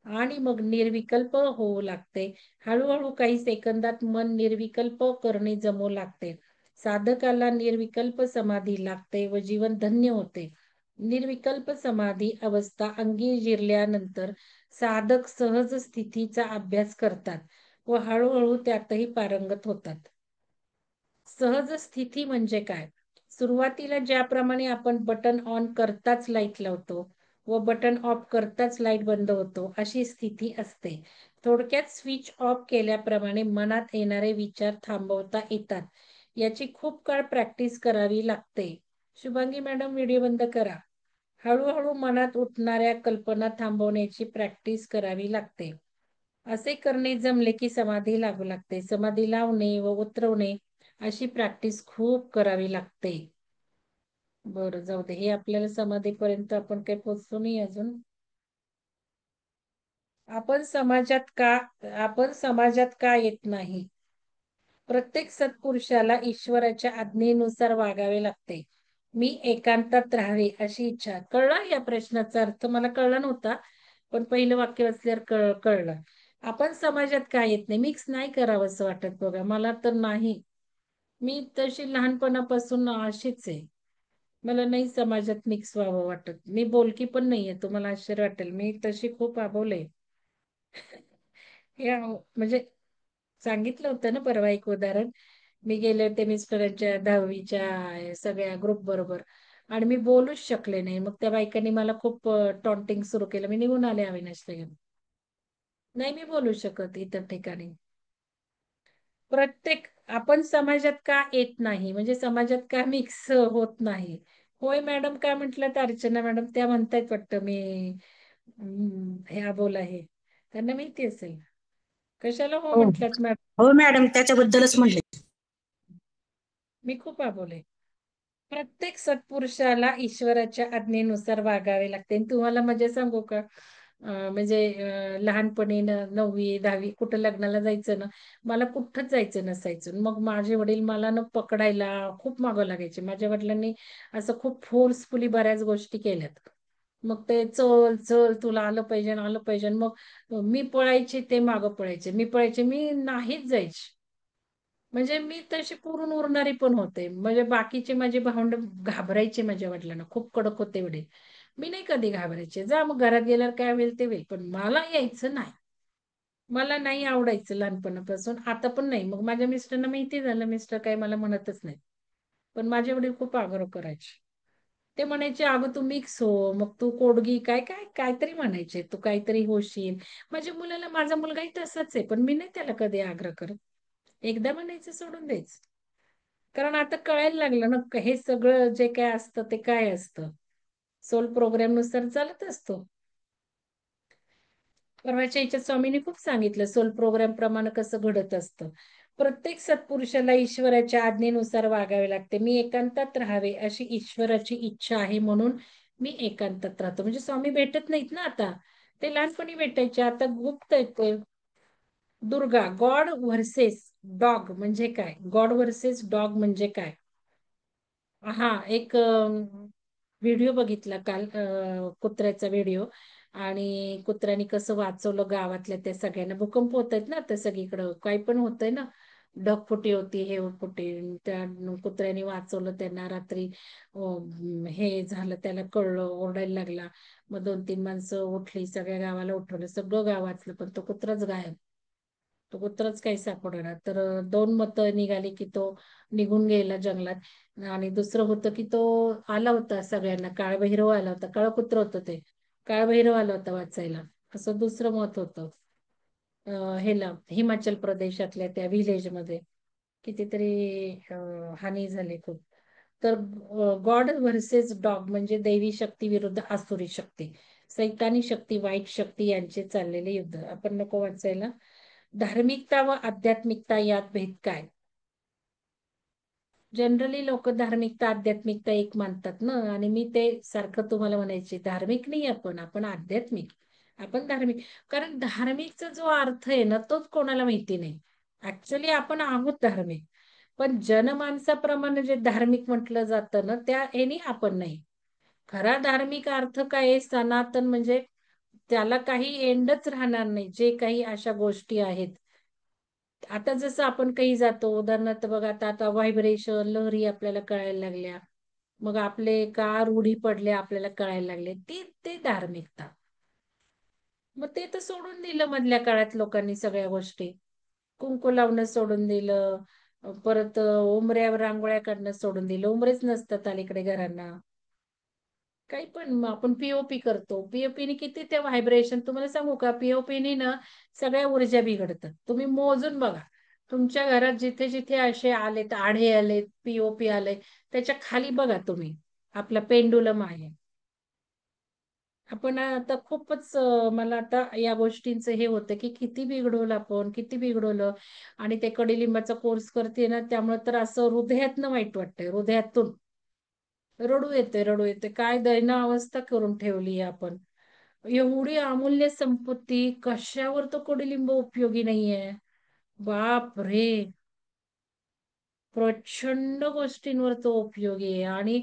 आणि मग निर्विकल्प होऊ लागते. हळूहळू काही सेकंदात मन निर्विकल्प करणे जमू लागते. साधकाला निर्विकल्प समाधी लागते व जीवन धन्य होते. निर्विकल्प समाधी अवस्था अंगी जिरल्यानंतर साधक सहज स्थितीचा अभ्यास करतात व हळूहळू त्यातही पारंगत होतात. सहज स्थिती म्हणजे काय? सुरुवातीला ज्याप्रमाणे आपण बटन ऑन करताच लाईट लावतो व बटन ऑफ करताच लाईट बंद होतो अशी स्थिती असते. थोडक्यात स्विच ऑफ केल्याप्रमाणे मनात येणारे विचार थांबवता येतात. याची खूप काळ प्रॅक्टिस करावी लागते. शुभांगी मॅडम व्हिडिओ बंद करा. हळूहळू मनात उठणाऱ्या कल्पना थांबवण्याची प्रॅक्टिस करावी लागते. असे करणे जमले की समाधी लागू लागते. समाधी लावणे व उतरवणे अशी प्रॅक्टिस खूप करावी लागते. बरं, जाऊ दे, हे आपल्याला समाधीपर्यंत आपण काही पोहोचलो नाही अजून. आपण समाजात का येत नाही? प्रत्येक सत्पुरुषाला ईश्वराच्या आज्ञेनुसार वागावे लागते. मी एकांतात राहावे अशी इच्छा. कळला या प्रश्नाचा अर्थ? मला कळला नव्हता पण पहिलं वाक्य वाचल्यावर कळलं. आपण समाजात का येत नाही? मिक्स नाही करावं असं वाटत. बघा, मला तर नाही. मी तशी लहानपणापासून अशीच आहे. मला नाही समाजात मिक्स व्हावं वाटत. मी बोलकी पण नाहीये, तुम्हाला आश्चर्य वाटेल. मी तशी खूप आबवले. हे म्हणजे सांगितलं होतं ना परवा एक उदाहरण. मी गेले होते मिस्टरांच्या 10वीच्या सगळ्या ग्रुप बरोबर आणि मी बोलूच शकले नाही. मग त्या बायकांनी मला खूप टॉन्टिंग सुरू केलं. मी निघून आले अविनाशला घेऊन. नाही मी बोलू शकत इतर ठिकाणी. आपण समाजात का येत नाही म्हणजे समाजात का मिक्स होत नाही? होय मॅडम काय म्हटलं तर अर्चना मॅडम त्या म्हणतायत वाटतं मी हे अबोल आहे. त्यांना माहिती असेल. कशाला हो हो म्हटलात मॅडम? हो मॅडम, त्याच्याबद्दलच म्हणले. मी खूप आबोले. प्रत्येक सत्पुरुषाला ईश्वराच्या आज्ञेनुसार वागावे लागते. आणि तुम्हाला म्हणजे सांगू का, म्हणजे लहानपणी 9वी 10वी कुठं लग्नाला जायचं ना, मला कुठंच जायचं नसायचं. मग माझे वडील मला न पकडायला खूप मागं लागायचे. माझ्या वडिलांनी असं खूप फोर्सफुली बऱ्याच गोष्टी केल्यात. मग ते चल चल तुला आलं पाहिजे आलं पाहिजे. मग मी पळायचे ते मागं पळायचे, मी पळायचे, मी नाहीच जायचे. म्हणजे मी तशी पुरून उरणारी पण होते. म्हणजे बाकीचे माझे भावंड घाबरायचे माझ्या वडिलांना, खूप कडक होते वडील. मी नाही कधी घाबरायचे, जा मग घरात गेल्यावर काय होईल ते होईल, पण मला यायचं नाही. मला नाही आवडायचं लहानपणापासून, आता पण नाही. मग माझ्या मिस्टरांना माहिती झालं, मिस्टर काही मला म्हणतच नाही. पण माझे वडील खूप आग्रह करायचे. ते म्हणायचे, अगं तू मिक्स हो, मग तू कोडगी काय काय काहीतरी म्हणायचे, तू काहीतरी होशील. माझ्या मुलाला, माझा मुलगाही तसाच आहे, पण मी नाही त्याला कधी आग्रह करत. एकदा म्हणायचं सोडून द्यायचं. कारण आता कळायला लागलं ना, हे सगळं जे काय असतं ते काय असतं. सोल प्रोग्राम नुसार चालत असतो. परवाच्या याच्यात स्वामींनी खूप सांगितलं सोल प्रोग्राम प्रमाणे कसं घडत असतं. प्रत्येक सत्पुरुषाला ईश्वराच्या आज्ञेनुसार वागावे लागते. मी एकांतात राहावे अशी ईश्वराची इच्छा आहे, म्हणून मी एकांतात राहतो. म्हणजे स्वामी भेटत नाहीत ना आता, ते लहानपणी भेटायचे, आता गुप्त येते. दुर्गा, गॉड व्हर्सेस डॉग म्हणजे काय, गॉड व्हर्सेस डॉग म्हणजे काय. हा एक व्हिडिओ बघितला काल, कुत्र्याचा व्हिडिओ. आणि कुत्र्यानी कसं वाचवलं गावातल्या त्या सगळ्यांना. भूकंप होत आहेत ना आता सगळीकडं, काही पण होतंय ना, ढगफुटी होती, हे फुटी, त्या कुत्र्यानी वाचवलं त्यांना. रात्री हे झालं, त्याला कळलं, ओरडायला लागला. मग 2-3 माणसं उठली, सगळ्या गावाला उठवलं, सगळं गाव वाचलं, पण तो कुत्राच गायब. तो कुत्राच काही सापडणार. तर 2 मतं निघाली की तो निघून गेला जंगलात. आणि दुसरं होतं की तो आला होता सगळ्यांना, काळभैरव आला होता, काळं कुत्र होतं ते, काळभैरव आला होता वाचायला, असं दुसरं मत होतं. हेला हिमाचल प्रदेशातल्या त्या विलेजमध्ये कितीतरी हानी झाली खूप. तर गॉड व्हर्सेस डॉग म्हणजे दैवी शक्ती विरुद्ध आसुरी शक्ती, सैतानी शक्ती, वाईट शक्ती यांचे चाललेले युद्ध. आपण नको वाचायला. धार्मिकता व आध्यात्मिकता यात भेद काय. जनरली लोक धार्मिकता आध्यात्मिकता एक मानतात ना, आणि मी ते सारखं तुम्हाला म्हणायचे, धार्मिक नाही आपण, आपण आध्यात्मिक. आपण धार्मिक, कारण धार्मिकचा जो अर्थ आहे ना, तोच कोणाला माहिती नाही. ऍक्च्युली आपण आहोत धार्मिक, पण जनमानसाप्रमाणे जे धार्मिक म्हटलं जातं ना, त्या याने आपण नाही. खरा धार्मिक अर्थ काय आहे, सनातन, म्हणजे त्याला काही एंडच राहणार नाही. जे काही अशा गोष्टी आहेत, आता जसं आपण काही जातो, उदाहरणार्थ बघा, आता आता व्हायब्रेशन, लहरी आपल्याला कळायला लागल्या, मग आपले का रूढी पडले आपल्याला कळायला लागले, ते ते धार्मिकता. मग ते तर सोडून दिलं मधल्या काळात लोकांनी सगळ्या गोष्टी. कुंकू लावणं सोडून दिलं, परत उंबऱ्यावर रांगोळ्या काढणं सोडून दिलं, उंबरेच नसतात अलीकडे घरांना. काही पण मग आपण पीओपी करतो, पीओपीने किती ते व्हायब्रेशन, तुम्हाला सांगू का, पीओपीने ना सगळ्या ऊर्जा बिघडतात. तुम्ही मोजून बघा, तुमच्या घरात जिथे जिथे असे आलेत, आढे आलेत, पीओपी आले, त्याच्या खाली बघा तुम्ही, आपला पेंडुलम आहे. आपण आता खूपच मला आता या गोष्टींचं हे होतं की किती बिघडवलं आपण, किती बिघडवलं. आणि ते कडुलिंबाचा कोर्स करते ना, त्यामुळे तर असं हृदयातनं वाईट वाटतंय, हृदयातून रडू येते, रडू येते. काय दैना अवस्था करून ठेवली आहे आपण. एवढी अमूल्य संपत्ती, कशावर तो कडुलिंब उपयोगी नाहीये. बाप रे, प्रचंड गोष्टींवर तो उपयोगी आहे. आणि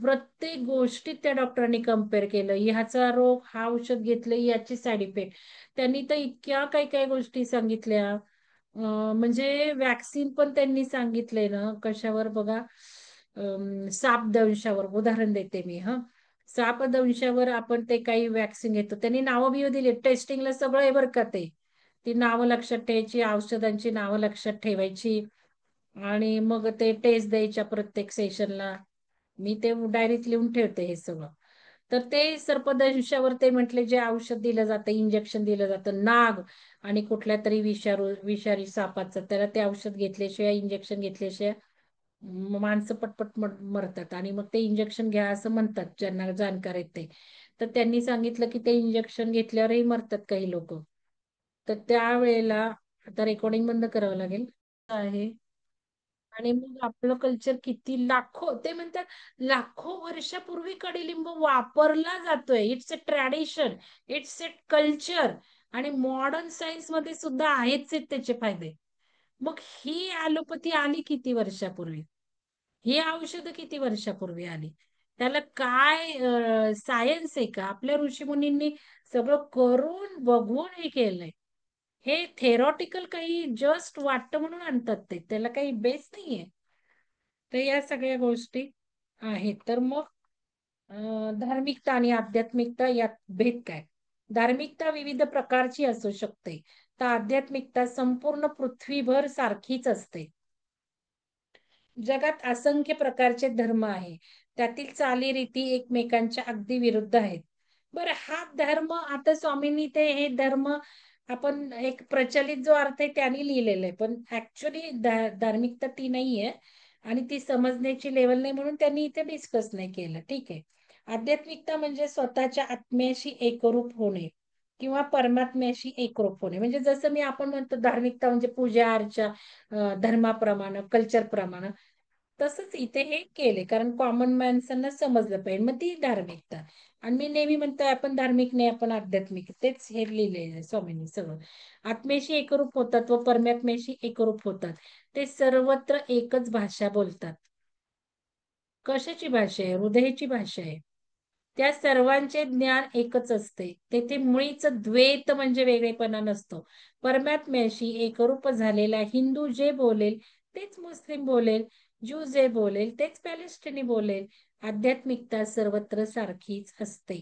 प्रत्येक गोष्टीत त्या डॉक्टरांनी कम्पेअर केलं, ह्याचा रोग, हा औषध घेतलं, याची साईड इफेक्ट. त्यांनी तर इतक्या काही काही गोष्टी सांगितल्या. म्हणजे वॅक्सिन पण त्यांनी सांगितलंय ना, कशावर बघा, सापदंशावर उदाहरण देते मी. सापदंशावर आपण ते काही वॅक्सिन घेतो, त्यांनी नावं बिव दिली, टेस्टिंगला सगळं आहे बरं का ते. ती नावं लक्षात ठेवायची, औषधांची नावं लक्षात ठेवायची, आणि मग ते टेस्ट द्यायच्या प्रत्येक सेशनला. मी ते डायरीत लिहून ठेवते हे सगळं. तर ते सर्पदंशावर ते म्हटले, जे औषध दिलं जातं, इंजेक्शन दिलं जातं, नाग आणि कुठल्या तरी विषारी सापाचं, त्याला ते औषध घेतल्याशिवाय, इंजेक्शन घेतल्याशिवाय माणसं पटपट मरतात. आणि मग ते इंजेक्शन घ्या असं म्हणतात ज्यांना जाणकार आहेत ते. तर त्यांनी सांगितलं की ते इंजेक्शन घेतल्यावरही मरतात काही लोक. तर त्यावेळेला, आता रेकॉर्डिंग बंद करावं लागेल आहे. आणि मग आपलं कल्चर किती, लाखो, ते म्हणतात लाखो वर्षापूर्वी कडुलिंब वापरला जातोय. It's a tradition, it's a culture. आणि मॉडर्न सायन्स मध्ये सुद्धा आहेच आहेत त्याचे फायदे. मग ही ॲलोपॅथी आली किती वर्षापूर्वी, ही औषधं किती वर्षापूर्वी आली. त्याला काय सायन्स आहे का. आपल्या ऋषीमुनींनी सगळं करून बघून हे केलंय. हे थेरॉटिकल काही जस्ट वाटतं म्हणून आणतात ते, त्याला काही बेस नाहीये. तर या सगळ्या गोष्टी आहेत. तर मग धार्मिकता आणि आध्यात्मिकता यात भेद काय? धार्मिकता विविध प्रकारची असू शकते, तर आध्यात्मिकता संपूर्ण पृथ्वीभर सारखीच असते. जगात असंख्य प्रकारचे धर्म आहे, त्यातील चालीरीती एकमेकांच्या अगदी विरुद्ध आहेत. बरं, हा धर्म आता स्वामींनी ते हे धर्म आपण एक प्रचलित जो अर्थ आहे त्यांनी लिहिलेलं आहे, पण ऍक्च्युली धार्मिकता ती नाहीये आणि ती समजण्याची लेवल नाही म्हणून त्यांनी इथे डिस्कस नाही केलं. ठीक आहे. आध्यात्मिकता म्हणजे स्वतःच्या आत्म्याशी एकरूप होणे किंवा परमात्म्याशी एकरूप होणे. म्हणजे जसं मी आपण म्हणतो धार्मिकता म्हणजे पूजा अर्चा, धर्माप्रमाणे, कल्चर प्रमाणे, तसंच इथे हे केले कारण कॉमन माणसांना समजलं पाहिजे, मग ती धार्मिकता. आणि मी नेहमी म्हणतोय आपण धार्मिक नाही, आपण आध्यात्मिक, तेच हे लिहिलेलं आहे स्वामींनी सगळं. आत्म्याशी एकरूप होतात व परमात्म्याशी एकरूप होतात, ते सर्वत्र एकच भाषा बोलतात. कशाची भाषा आहे? हृदयाची भाषा आहे. त्या सर्वांचे ज्ञान एकच असते, तेथे मुळीच द्वैत म्हणजे वेगळेपणा नसतो. परमात्म्याशी एकरूप झालेला हिंदू जे बोलेल तेच मुस्लिम बोलेल, ज्यू जे बोलेल तेच पॅलेस्टिनी बोलेल. आध्यात्मिकता सर्वत्र सारखीच असते.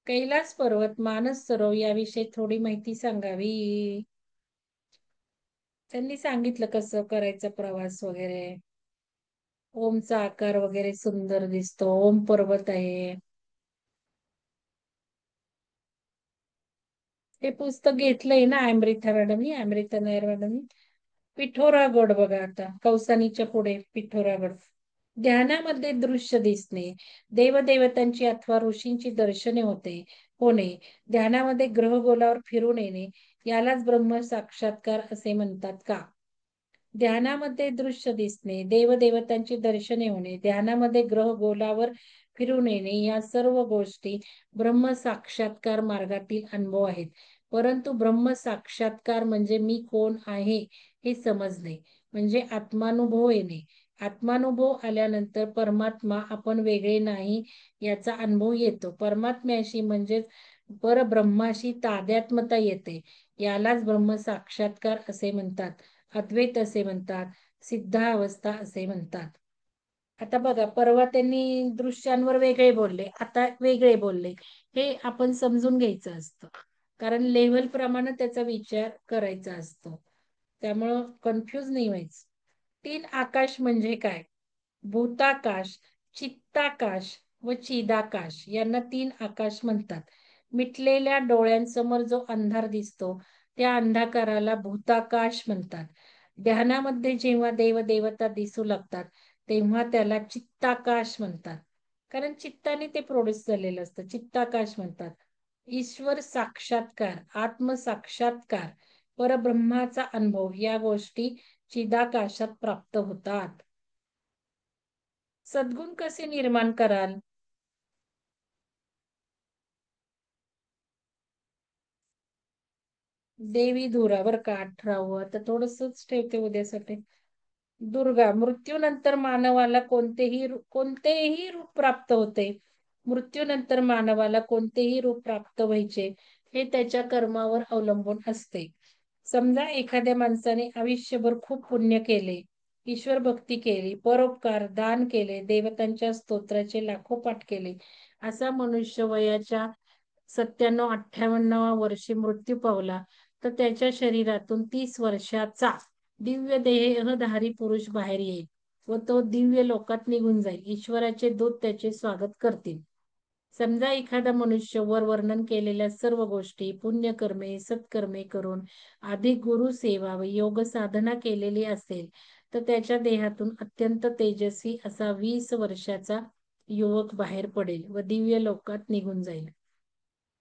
कैलास पर्वत, मानस सरोवर याविषयी थोडी माहिती सांगावी. त्यांनी सांगितलं कसं करायचा प्रवास वगैरे. ओमचा आकार वगैरे सुंदर दिसतो, ओम पर्वत आहे. हे पुस्तक घेतलंय ना अमृता मॅडमनी, अमृता नायर मॅडमनी. पिठोरागड बघा आता, कौसानीच्या पुढे पिठोरागड. ध्यानामध्ये दृश्य दिसणे, देवदेवतांची अथवा ऋषींची दर्शने होणे, ध्यानामध्ये ग्रहगोलावर फिरून येणे, यालाच ब्रह्म साक्षात्कार असे म्हणतात का? ध्यानामध्ये दृश्य दिसणे, देवदेवतांची दर्शने होणे, ध्यानामध्ये ग्रह गोलावर फिरून येणे, या सर्व गोष्टी ब्रह्म साक्षात्कार मार्गातील अनुभव आहेत. परंतु ब्रह्म साक्षात्कार म्हणजे मी कोण आहे हे समजणे, म्हणजे आत्मानुभव येणे. आत्मानुभव आल्यानंतर परमात्मा आपण वेगळे नाही याचा अनुभव येतो. परमात्म्याशी म्हणजेच परब्रह्माशी तादात्म्यता येते, यालाच ब्रह्म साक्षात्कार असे म्हणतात, अद्वैत असे म्हणतात, सिद्धावस्था असे म्हणतात. आता बघा, परवा त्यांनी दृश्यांवर वेगळे बोलले, आता वेगळे बोलले, हे आपण समजून घ्यायचं असतं, कारण लेव्हल प्रमाणे त्याचा विचार करायचा असतो. त्यामुळं कन्फ्यूज नाही व्हायचं. 3 आकाश म्हणजे काय? भूताकाश, चित्ताकाश व चिदाकाश यांना 3 आकाश म्हणतात. मिटलेल्या डोळ्यांसमोर जो अंधार दिसतो त्या अंधकाराला भूताकाश म्हणतात. ध्यानामध्ये जेव्हा देवदेवता दिसू लागतात तेव्हा त्याला चित्ताकाश म्हणतात, कारण चित्ताने ते प्रोड्यूस झालेलं असतं, चित्ताकाश म्हणतात. ईश्वर साक्षात्कार, आत्मसाक्षात्कार, परब्रह्माचा अनुभव या गोष्टी चिदाकाशात प्राप्त होतात. सद्गुण कसे निर्माण कराल? देवी धुरा बर का, 18व, तर थोडंसंच ठेवते उद्यासाठी. दुर्गा, मृत्यूनंतर मानवाला कोणतेही रूप प्राप्त होते. मृत्यूनंतर मानवाला कोणतेही रूप प्राप्त व्हायचे हे त्याच्या कर्मावर अवलंबून असते. समजा एखाद्या माणसाने आयुष्यभर खूप पुण्य केले, ईश्वर भक्ती केली, परोपकार, दान केले, देवतांच्या स्तोत्राचे लाखो पाठ केले, असा मनुष्य वयाच्या 97-58व्या वर्षी मृत्यू पावला, तर त्याच्या शरीरातून 30 वर्षाचा दिव्य देहधारी पुरुष बाहेर येईल व तो दिव्य लोकात निघून जाईल. ईश्वराचे दूत त्याचे स्वागत करतील. समजा एखादा मनुष्य वर वर्णन केलेल्या सर्व गोष्टी, पुण्यकर्मे, सत्कर्मे करून आधी गुरु सेवा व योग साधना केलेली असेल, तर त्याच्या देहातून अत्यंत तेजस्वी असा 20 वर्षाचा युवक बाहेर पडेल व दिव्य लोकात निघून जाईल.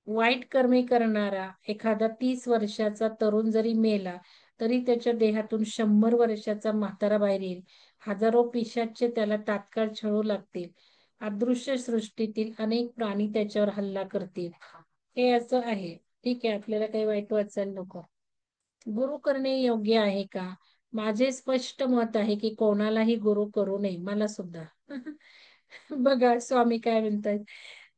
वाईट कर्मे करणारा एखादा 30 वर्षाचा तरुण जरी मेला तरी त्याच्या देहातून 100 वर्षाचा म्हातारा बाहेर येईल. हजारो पिशाच्चे त्याला तात्काळ छळू लागतील. अदृश्य सृष्टीतील अनेक प्राणी त्याच्यावर हल्ला करतील. हे असं आहे. ठीक आहे, आपल्याला काही वाईट वाचायला नको. गुरु करणे योग्य आहे का? माझे स्पष्ट मत आहे की कोणालाही गुरु करू नये, मला सुद्धा. बघा स्वामी काय म्हणतात,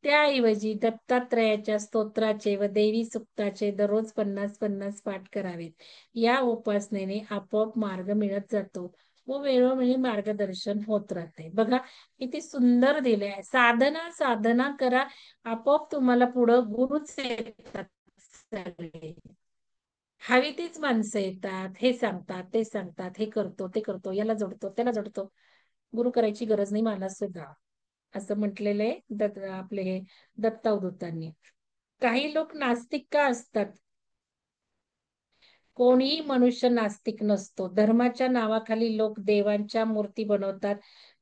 त्याऐवजी दत्तात्रयाच्या स्तोत्राचे व देवी सुक्ताचे दररोज 50-50 पाठ करावेत. या उपासनेने आपोआप मार्ग मिळत जातो व वेळोवेळी मार्गदर्शन होत राहते. बघा किती सुंदर दिले आहे. साधना साधना करा, आपोआप तुम्हाला पुढं गुरुच येतात सगळे. हवी तीच माणसं येतात, हे सांगतात, ते सांगतात, हे करतो, ते करतो, याला जोडतो, त्याला जोडतो. गुरु करायची गरज नाही मला सुद्धा, असं म्हटलेलं आहे आपले हे दत्तावधूतांनी. काही लोक नास्तिक का असतात? कोणीही मनुष्य नास्तिक नसतो. धर्माच्या नावाखाली लोक देवांच्या मूर्ती बनवतात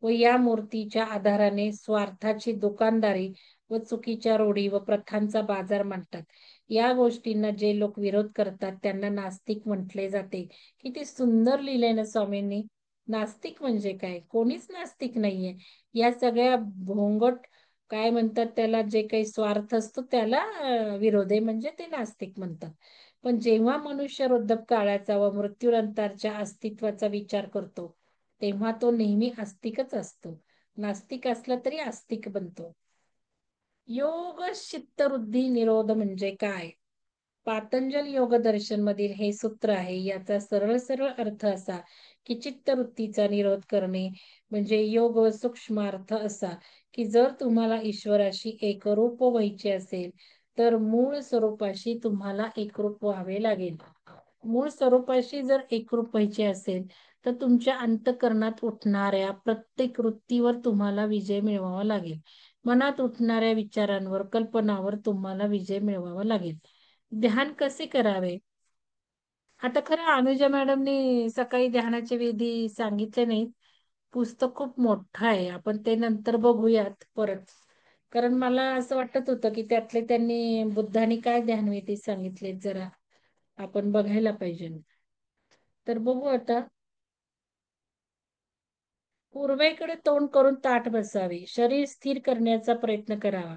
व या मूर्तीच्या आधाराने स्वार्थाची दुकानदारी व चुकीच्या रूढी व प्रथांचा बाजार मांडतात. या गोष्टींना जे लोक विरोध करतात त्यांना नास्तिक म्हटले जाते. किती सुंदर लिहिलंय ना स्वामींनी. नास्तिक म्हणजे काय? कोणीच नास्तिक नाहीये. या सगळ्या भोंगट काय म्हणतात त्याला, जे काही स्वार्थ असतो त्याला विरोध आहे, म्हणजे ते नास्तिक म्हणतात. पण जेव्हा मनुष्य रुद्धप काळाचा व मृत्यूनंतरच्या अस्तित्वाचा विचार करतो तेव्हा तो नेहमी आस्तिकच असतो. नास्तिक असला तरी आस्तिक बनतो. योग चित्तवृत्ती निरोध म्हणजे काय? पातंजल योग दर्शन मधील हे सूत्र आहे. याचा सरळ सरळ अर्थ असा की चित्तवृत्तीचा निरोध करणे म्हणजे योग व सूक्ष्मार्थ असा की जर तुम्हाला ईश्वराशी एकरूप व्हायचे असेल तर मूळ स्वरूपाशी तुम्हाला एकरूप व्हावे लागेल. मूळ स्वरूपाशी जर एकरूप व्हायचे असेल तर तुमच्या अंतःकरणात उठणाऱ्या प्रत्येक वृत्तीवर तुम्हाला विजय मिळवावा लागेल. मनात उठणाऱ्या विचारांवर, कल्पनावर तुम्हाला विजय मिळवावा लागेल. ध्यान कसे करावे? आता खरं अनुजा मॅडमनी सकाळी ध्यानाचे विधी सांगितले नाहीत. पुस्तक खूप मोठं आहे, आपण ते नंतर बघूयात परत. कारण मला असं वाटत होतं की त्यातले त्यांनी बुद्धाने काय ध्यानविधी सांगितले जरा आपण बघायला पाहिजे. तर बघू आता. पूर्वेकडे तोंड करून ताठ बसावे. शरीर स्थिर करण्याचा प्रयत्न करावा.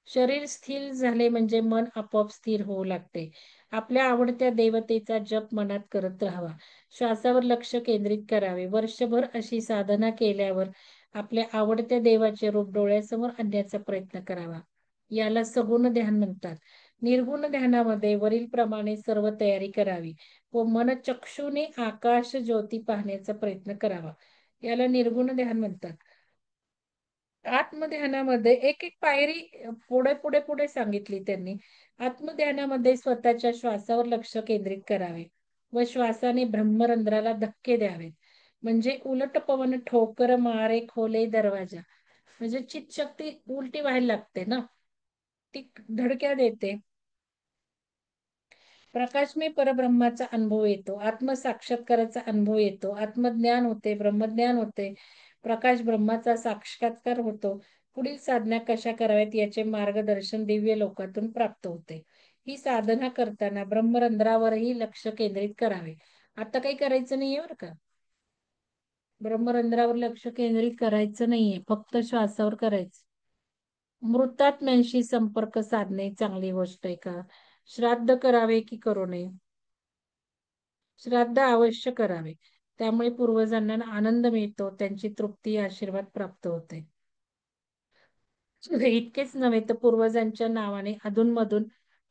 शरीर स्थिर झाले म्हणजे मन आपोआप स्थिर होऊ लागते. आपल्या आवडत्या देवतेचा जप मनात करत राहावा. श्वासावर लक्ष केंद्रित करावे. वर्षभर अशी साधना केल्यावर आपल्या आवडत्या देवाचे रूप डोळ्यासमोर आणण्याचा प्रयत्न करावा. याला सगुण ध्यान म्हणतात. निर्गुण ध्यानामध्ये वरील प्रमाणे सर्व तयारी करावी व मनचक्षुने आकाश ज्योती पाहण्याचा प्रयत्न करावा. याला निर्गुण ध्यान म्हणतात. आत्मध्यानामध्ये एक एक पायरी पुढे पुढे पुढे सांगितली त्यांनी. आत्मध्यानामध्ये स्वतःच्या श्वासावर लक्ष केंद्रित करावे व श्वासाने ब्रह्मरंध्राला धक्के द्यावेत. म्हणजे उलट पवन ठोकर मारे खोले दरवाजा. म्हणजे चित्तशक्ती उलटी व्हायला लागते ना, ती धडक्या देते. प्रकाश में परब्रह्माचा अनुभव येतो. आत्मसाक्षात्काराचा अनुभव येतो. आत्मज्ञान होते, ब्रह्मज्ञान होते. प्रकाश ब्रह्माचा साक्षात्कार होतो. पुढील साधना कशा कराव्यात याचे मार्गदर्शन दिव्य लोकातून प्राप्त होते. ही साधना करताना ब्रह्मरंध्रावरही लक्ष केंद्रित करावे. आता काही करायचं नाहीये बरं का. ब्रह्मरंध्रावर लक्ष केंद्रित करायचं नाहीये, फक्त श्वासावर करायचं. मृतात्म्यांशी संपर्क साधणे चांगली गोष्ट आहे का? श्राद्ध करावे की करू नये? श्राद्ध अवश्य करावे. त्यामुळे पूर्वजांना आनंद मिळतो, त्यांची तृप्ती, आशीर्वाद प्राप्त होते. इतकेच नव्हे तर पूर्वजांच्या नावाने अधूनमधून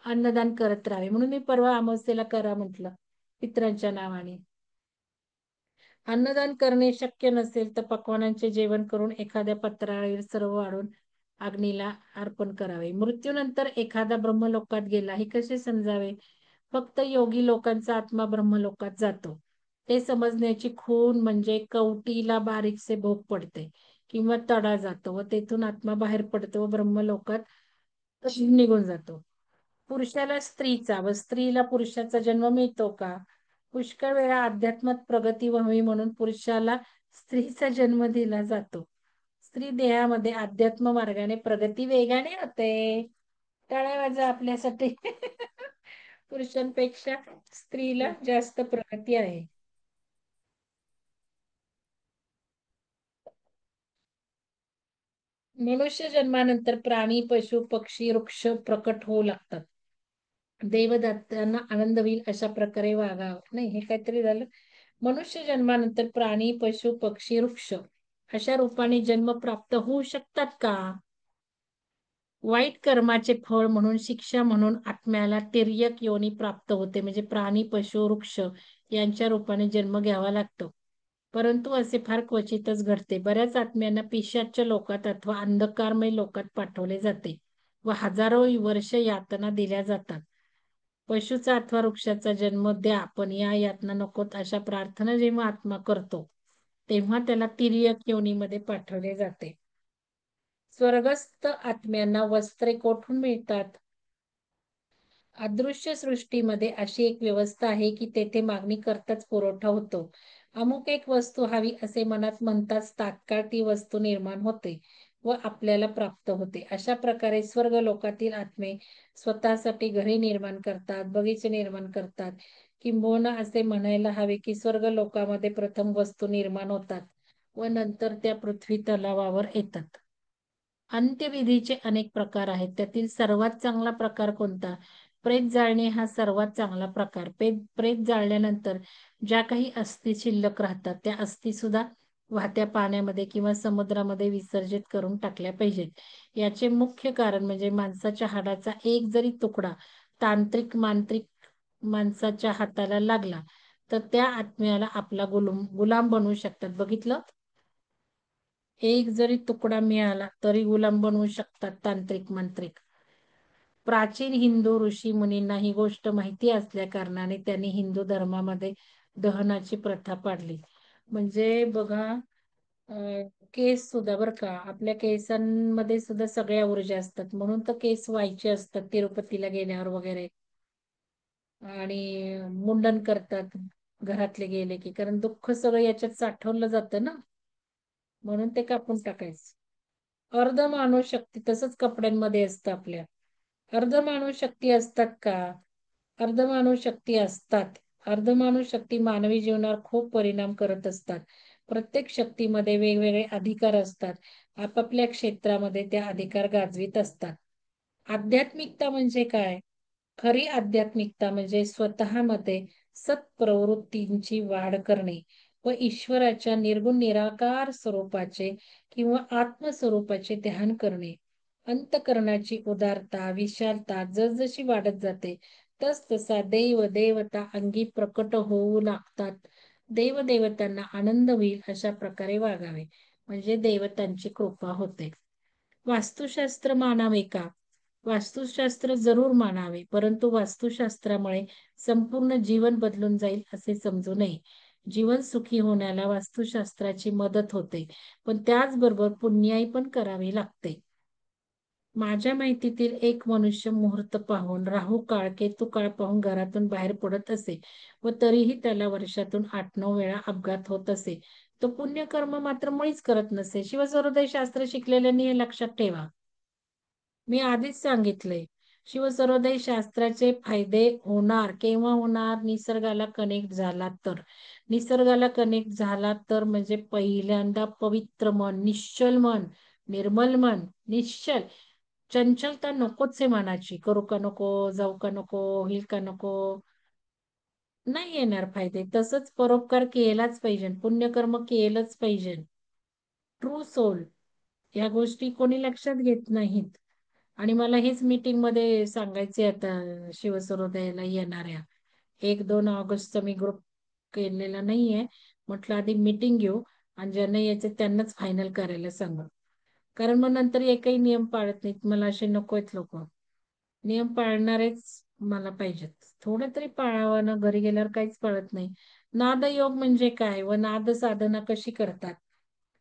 अन्नदान करत राहावे. म्हणून मी परवा अमावस्येला करा म्हटलं, पितरांच्या नावाने. अन्नदान करणे शक्य नसेल तर पक्वानांचे जेवण करून एखाद्या पत्राळीवर सर्व वाढून अग्नीला अर्पण करावे. मृत्यूनंतर एखादा ब्रह्मलोकात गेला हे कसे समजावे? फक्त योगी लोकांचा आत्मा ब्रह्मलोकात जातो. ते समजण्याची खूण म्हणजे कवटीला बारीकसे भोग पडते किंवा तडा जातो व तेथून आत्मा बाहेर पडतो व ब्रह्मलोकात निघून जातो. पुरुषाला स्त्रीचा व स्त्रीला पुरुषाचा जन्म मिळतो का? पुष्कळ वेळा अध्यात्मात प्रगती व्हावी म्हणून पुरुषाला स्त्रीचा जन्म दिला जातो. स्त्री देहामध्ये अध्यात्म मार्गाने प्रगती वेगाने होते. टाळ्या वाजा आपल्यासाठी. पुरुषांपेक्षा स्त्रीला जास्त प्रगती आहे. मनुष्य जन्मानंतर प्राणी, पशु, पक्षी, वृक्ष प्रकट होऊ लागतात. देवदत्तांना आनंद होईल अशा प्रकारे वागावं. नाही, हे काहीतरी झालं. मनुष्य जन्मानंतर प्राणी, पशु, पक्षी, वृक्ष अशा रूपाने जन्म प्राप्त होऊ शकतात का? वाईट कर्माचे फळ म्हणून शिक्षा म्हणून आत्म्याला तिर्यक योनी प्राप्त होते, म्हणजे प्राणी, पशु, वृक्ष यांच्या रूपाने जन्म घ्यावा लागतो. परंतु असे फार क्वचितच घडते. बऱ्याच आत्म्यांना पिशाच्य लोकात अथवा अंधकारमय लोकात पाठवले जाते व हजारो वर्ष यातना दिल्या जातात. पशुचा अथवा वृक्षाचा जन्म द्या, पण या यातना नकोत अशा प्रार्थना जेव्हा आत्मा करतो तेव्हा त्याला तिर्यक योनीमध्ये पाठवले जाते. स्वर्गस्थ आत्म्यांना वस्त्रे कोठून मिळतात? अदृश्य सृष्टीमध्ये अशी एक व्यवस्था आहे की तेथे मागणी करताच पुरवठा होतो. अमुक एक वस्तू हवी असे मनात म्हणताच तात्काळ ती वस्तू निर्माण होते व आपल्याला प्राप्त होते. अशा प्रकारे स्वर्ग लोकातील आत्मे स्वतःसाठी घरे निर्माण करतात, बगीचे निर्माण करतात. किंबहुना असे म्हणायला हवे की स्वर्ग लोकामध्ये प्रथम वस्तू निर्माण होतात व नंतर त्या पृथ्वी तलावावर येतात. अंत्यविधीचे अनेक प्रकार आहेत. त्यातील सर्वात चांगला प्रकार कोणता? प्रेत जाळणे हा सर्वात चांगला प्रकार. प्रेत जाळल्यानंतर ज्या काही अस्थी शिल्लक राहतात त्या अस्थी सुद्धा वाहत्या पाण्यामध्ये किंवा समुद्रामध्ये विसर्जित करून टाकल्या पाहिजेत. याचे मुख्य कारण म्हणजे माणसाच्या हाडाचा एक जरी तुकडा तांत्रिक मांत्रिक माणसाच्या हाताला लागला तर त्या आत्म्याला आपला गुलाम बनवू शकतात. बघितलं, एक जरी तुकडा मिळाला तरी गुलाम बनवू शकतात तांत्रिक मंत्रिक. प्राचीन हिंदू ऋषी मुनींना ही गोष्ट माहिती असल्या कारणाने त्यांनी हिंदू धर्मामध्ये दहनाची प्रथा पाडली. म्हणजे बघा, केस सुद्धा बरं का, आपल्या केसांमध्ये सुद्धा सगळ्या ऊर्जा असतात म्हणून तर केस व्हायचे असतात तिरुपतीला गेल्यावर वगैरे, आणि मुंडन करतात घरातले गेले की, कारण दुःख सगळं याच्यात साठवलं जातं ना, म्हणून ते कापून टाकायचं. अर्धमानवशक्ती तसंच कपड्यांमध्ये असतं आपल्या. अर्धमानवशक्ती असतात का? अर्धमानवशक्ती असतात. अर्धमानवशक्ती मानवी जीवनावर खूप परिणाम करत असतात. प्रत्येक शक्तीमध्ये वेगवेगळे अधिकार असतात. आपापल्या क्षेत्रामध्ये त्या अधिकार गाजवीत असतात. आध्यात्मिकता म्हणजे काय? खरी आध्यात्मिकता म्हणजे स्वतःमध्ये सत्प्रवृत्तींची वाढ करणे व ईश्वराच्या निर्गुण निराकार स्वरूपाचे किंवा आत्मस्वरूपाचे ध्यान करणे. अंतःकरणाची उदारता, विशालता जसजशी वाढत जाते तसतसा देव देवता अंगी प्रकट होऊ लागतात. देवदेवतांना आनंद होईल अशा प्रकारे वागावे, म्हणजे देवतांची कृपा होते. वास्तुशास्त्र मानावे का? वास्तुशास्त्र जरूर मानावे, परंतु वास्तुशास्त्रामुळे संपूर्ण जीवन बदलून जाईल असे समजू नये. जीवन सुखी होण्याला वास्तुशास्त्राची मदत होते, पण त्याचबरोबर पुण्याई पण करावी लागते. माझ्या माहितीतील एक मनुष्य मुहूर्त पाहून, राहू काळ, केतू काळ पाहून घरातून बाहेर पडत असे व तरीही त्याला वर्षातून 8-9 वेळा अपघात होत असे. तो पुण्यकर्म मात्र मुळीच करत नसे. शिवसर्वोदय शास्त्र शिकलेल्यांनी हे लक्षात ठेवा. मी आधीच सांगितलंय, शिवसर्वोदय शास्त्राचे फायदे होणार केव्हा होणार? निसर्गाला कनेक्ट झाला तर. निसर्गाला कनेक्ट झाला तर म्हणजे पहिल्यांदा पवित्र मन, निश्चल मन, निर्मल मन, निश्चल. चंचलता नकोच आहे मनाची. करू का नको, जाऊ का नको, होईल का नको, नाही येणार फायदे. तसंच परोपकार केलाच पाहिजे, पुण्यकर्म केलंच पाहिजे. ट्रू सोल या गोष्टी कोणी लक्षात घेत नाहीत. आणि मला हेच मीटिंग मध्ये सांगायचे आता शिवसर्वोदयाला येणाऱ्या 1-2 ऑगस्टचा मी ग्रुप केलेला नाहीये. म्हटलं आधी मीटिंग घेऊ आणि ज्यांना यायचं त्यांनाच फायनल करायला सांगा, कारण मग नंतर एकही नियम पाळत नाहीत. मला असे नको आहेत लोक. नियम पाळणारेच मला पाहिजेत. थोडं तरी पाळावं ना, घरी गेल्यावर काहीच पाळत नाही. नादयोग म्हणजे काय व नाद साधना कशी करतात?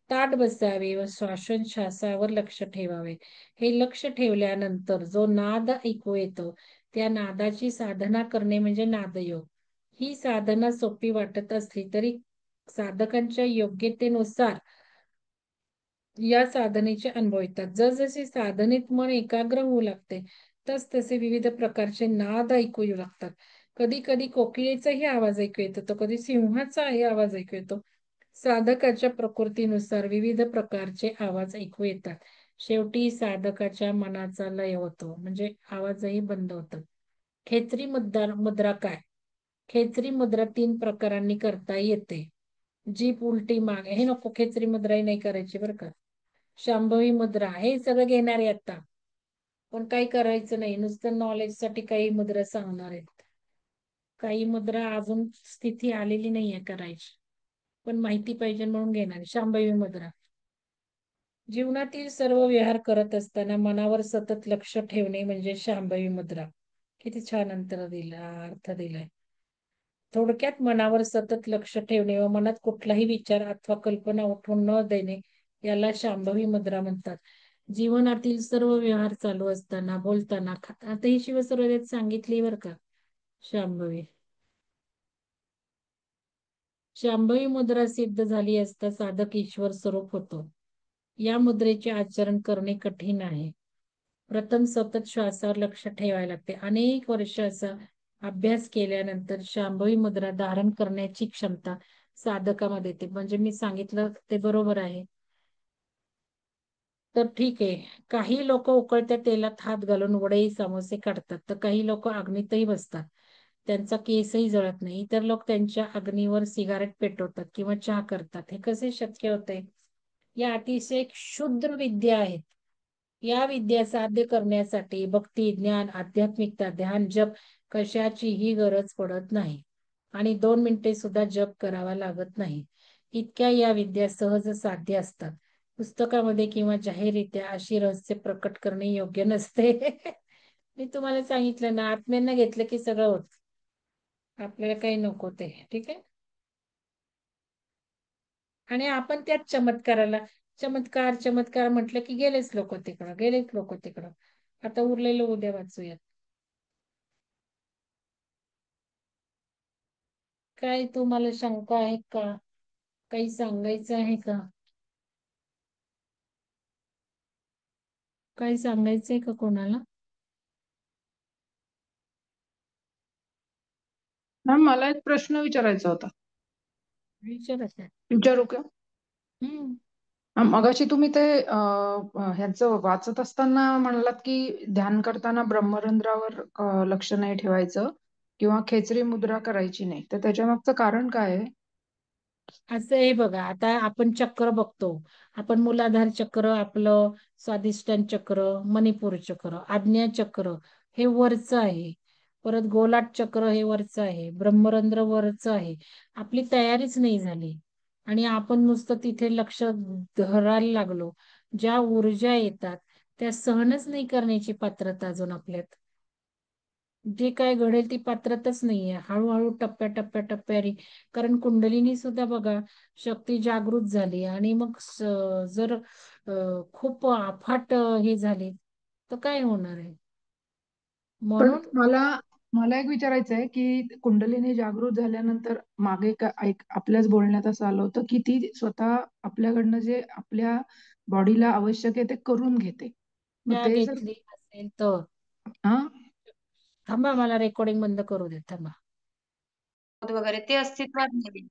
ताठ बसावे व श्वासोच्छ्वासावर लक्ष ठेवावे. हे लक्ष ठेवल्यानंतर जो नाद ऐकू येतो त्या नादाची साधना करणे म्हणजे नादयोग. ही साधना सोपी वाटत असली तरी साधकांच्या योग्यतेनुसार या साधनेचे अनुभव येतात. जसजसे साधनेत मन एकाग्र होऊ लागते तसे विविध प्रकारचे नाद ऐकू येऊ लागतात. कधी कधी कोकिळेचाही आवाज ऐकू येतो, तर कधी सिंहाचाही आवाज ऐकू येतो. साधकाच्या प्रकृतीनुसार विविध प्रकारचे आवाज ऐकू येतात. शेवटी साधकाच्या मनाचा लय होतो, म्हणजे आवाजही बंद होतात. खेचरी मुद्रा काय? खेचरी मुद्रा 3 प्रकारांनी करता येते. जीभ उलटी मागे, हे नको, खेचरी मुद्राही नाही करायची बरं का. शांभवी मुद्रा हे सगळं घेणार आहे आता. पण काही करायचं नाही, नुसतं नॉलेज साठी काही मुद्रा सांगणार आहेत. काही मुद्रा अजून स्थिती आलेली नाहीये करायची, पण माहिती पाहिजे म्हणून घेणार. शांभवी मुद्रा. जीवनातील सर्व व्यवहार करत असताना मनावर सतत लक्ष ठेवणे म्हणजे शांभवी मुद्रा. किती छान अर्थ दिलाय. थोडक्यात मनावर सतत लक्ष ठेवणे व मनात कुठलाही विचार अथवा कल्पना उठून न देणे याला शांभवी मुद्रा म्हणतात. जीवनातील सर्व व्यवहार चालू असताना, बोलताना, आता ही शिवसर्वज्ञात सांगितली बरं का शांभवी. शांभवी मुद्रा सिद्ध झाली असता साधक ईश्वर स्वरूप होतो. या मुद्रेचे आचरण करणे कठीण आहे. प्रथम सतत श्वासावर लक्ष ठेवायला लागते. अनेक वर्ष असा अभ्यास केल्यानंतर शांभवी मुद्रा धारण करण्याची क्षमता साधकामध्ये येते. म्हणजे मी सांगितलं ते बरोबर आहे. तर ठीक आहे, काही लोक उकळत्या तेलात हात घालून वडे समोसे काढतात, तर काही लोक अग्नीतही बसतात, त्यांचा केसही जळत नाही. इतर लोक त्यांच्या अग्नीवर सिगारेट पेटवतात किंवा चहा करतात. हे कसे शक्य होते? या अतिशय क्षुद्र विद्या आहेत. या विद्या साध्य करण्यासाठी भक्ती, ज्ञान, आध्यात्मिकता, ध्यान, जप कशाचीही गरज पडत नाही आणि 2 मिनिटे सुद्धा जप करावा लागत नाही. इतक्या या विद्या सहज साध्य असतात. पुस्तकामध्ये किंवा जाहीररित्या अशी रहस्य प्रकट करणे योग्य नसते. मी तुम्हाला सांगितलं ना, आत्म्यांना घेतलं की सगळं होत. आपल्याला काही नको ते. ठीक आहे. आणि आपण त्याच चमत्कार चमत्कार म्हटलं की गेलेच लोक तिकडं. आता उरलेलं उद्या वाचूयात. काय तुम्हाला शंका आहे का? काही सांगायचं आहे का? काही सांगायचंय का कोणाला? मॅम मला एक प्रश्न विचारायचा होता. विचारायचं. विचारू का? हम्म. मगाशी तुम्ही ते ह्याचं वाचत असताना म्हणलात की ध्यान करताना ब्रह्मरंध्रावर लक्ष नाही ठेवायचं किंवा खेचरी मुद्रा करायची नाही, तर त्याच्या मागचं कारण काय आहे? असं आहे बघा, आता आपण चक्र बघतो. आपण मूलाधार चक्र, आपलं स्वादिष्टान चक्र, मणिपूर चक्र, आज्ञा चक्र हे वरचं आहे. परत गोलाट चक्र हे वरचं आहे. ब्रह्मरंध्र वरचं आहे. आपली तयारीच नाही झाली आणि आपण नुसतं तिथे लक्ष धरायला लागलो. ज्या ऊर्जा येतात त्या सहनच नाही करण्याची पात्रता अजून आपल्यात. जे काय घडेल ती पात्रताच नाहीये. हळूहळू टप्प्याटप्प्याने, कारण कुंडलिनी सुद्धा बघा शक्ती जागृत झाली आणि मग जर खूप अफाट हे झाली तर काय होणार आहे? पण म्हणून मला मला एक विचारायचं आहे की कुंडलिनी जागृत झाल्यानंतर मागे आपल्याच बोलण्यात असं आलं होतं की ती स्वतः आपल्याकडनं जे आपल्या बॉडीला आवश्यक आहे ते करून घेते. मग त्या ते जर घेतली असेल तर हा थांबा, मला रेकॉर्डिंग बंद करू दे. थांबा. वगैरे ते अस्तित्वात नाही. ही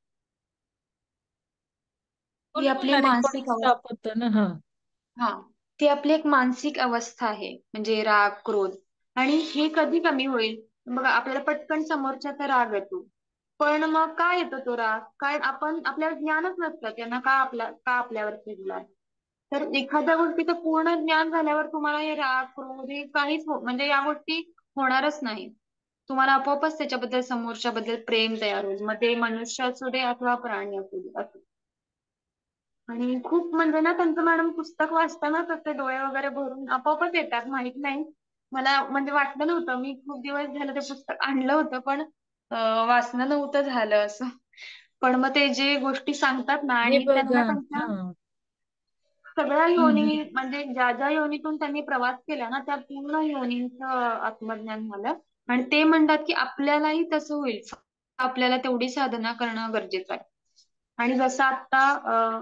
बोला आपली बोला, रेकॉर्डिंग मानसिक स्टॉप होतं ना. हा. हा, ती आपली एक मानसिक अवस्था आहे, म्हणजे राग, क्रोध. आणि हे कधी कमी होईल? बघा, आपल्याला पटकन समोरच्याचा राग येतो, पण मग काय येतो तो राग? काय आपण आपल्याला ज्ञानच नसतं त्यांना का आपल्यावर चिडला. तर एखाद्या गोष्टीचं पूर्ण ज्ञान झाल्यावर तुम्हाला हे राग, क्रोध हे काहीच म्हणजे या गोष्टी होणारच नाही. तुम्हाला आपोआपच त्याच्याबद्दल, समोरच्याबद्दल प्रेम तयार होईल. मग ते मनुष्य असू दे अथवा प्राणी असू दे असं. आणि खूप म्हणजे ना, त्यांचं मॅडम पुस्तक वाचताना तसे डोळे वगैरे भरून आपोआपच येतात. माहित नाही, मला म्हणजे वाटलं नव्हतं. मी खूप दिवस झालं ते पुस्तक आणलं होतं, पण वाचणं नव्हतं झालं असं. पण मग ते जे गोष्टी सांगतात ना, हे आणि त्यांना बघा. त्यांच्या हा. सगळ्या हम्म, योनी, हम्म. म्हणजे ज्या ज्या योनीतून त्यांनी प्रवास केला ना, त्या पूर्ण योनींचं आत्मज्ञान झालं. आणि ते म्हणतात की आपल्यालाही तसं होईल, आपल्याला तेवढी साधना करणं गरजेचं आहे. आणि जसं आता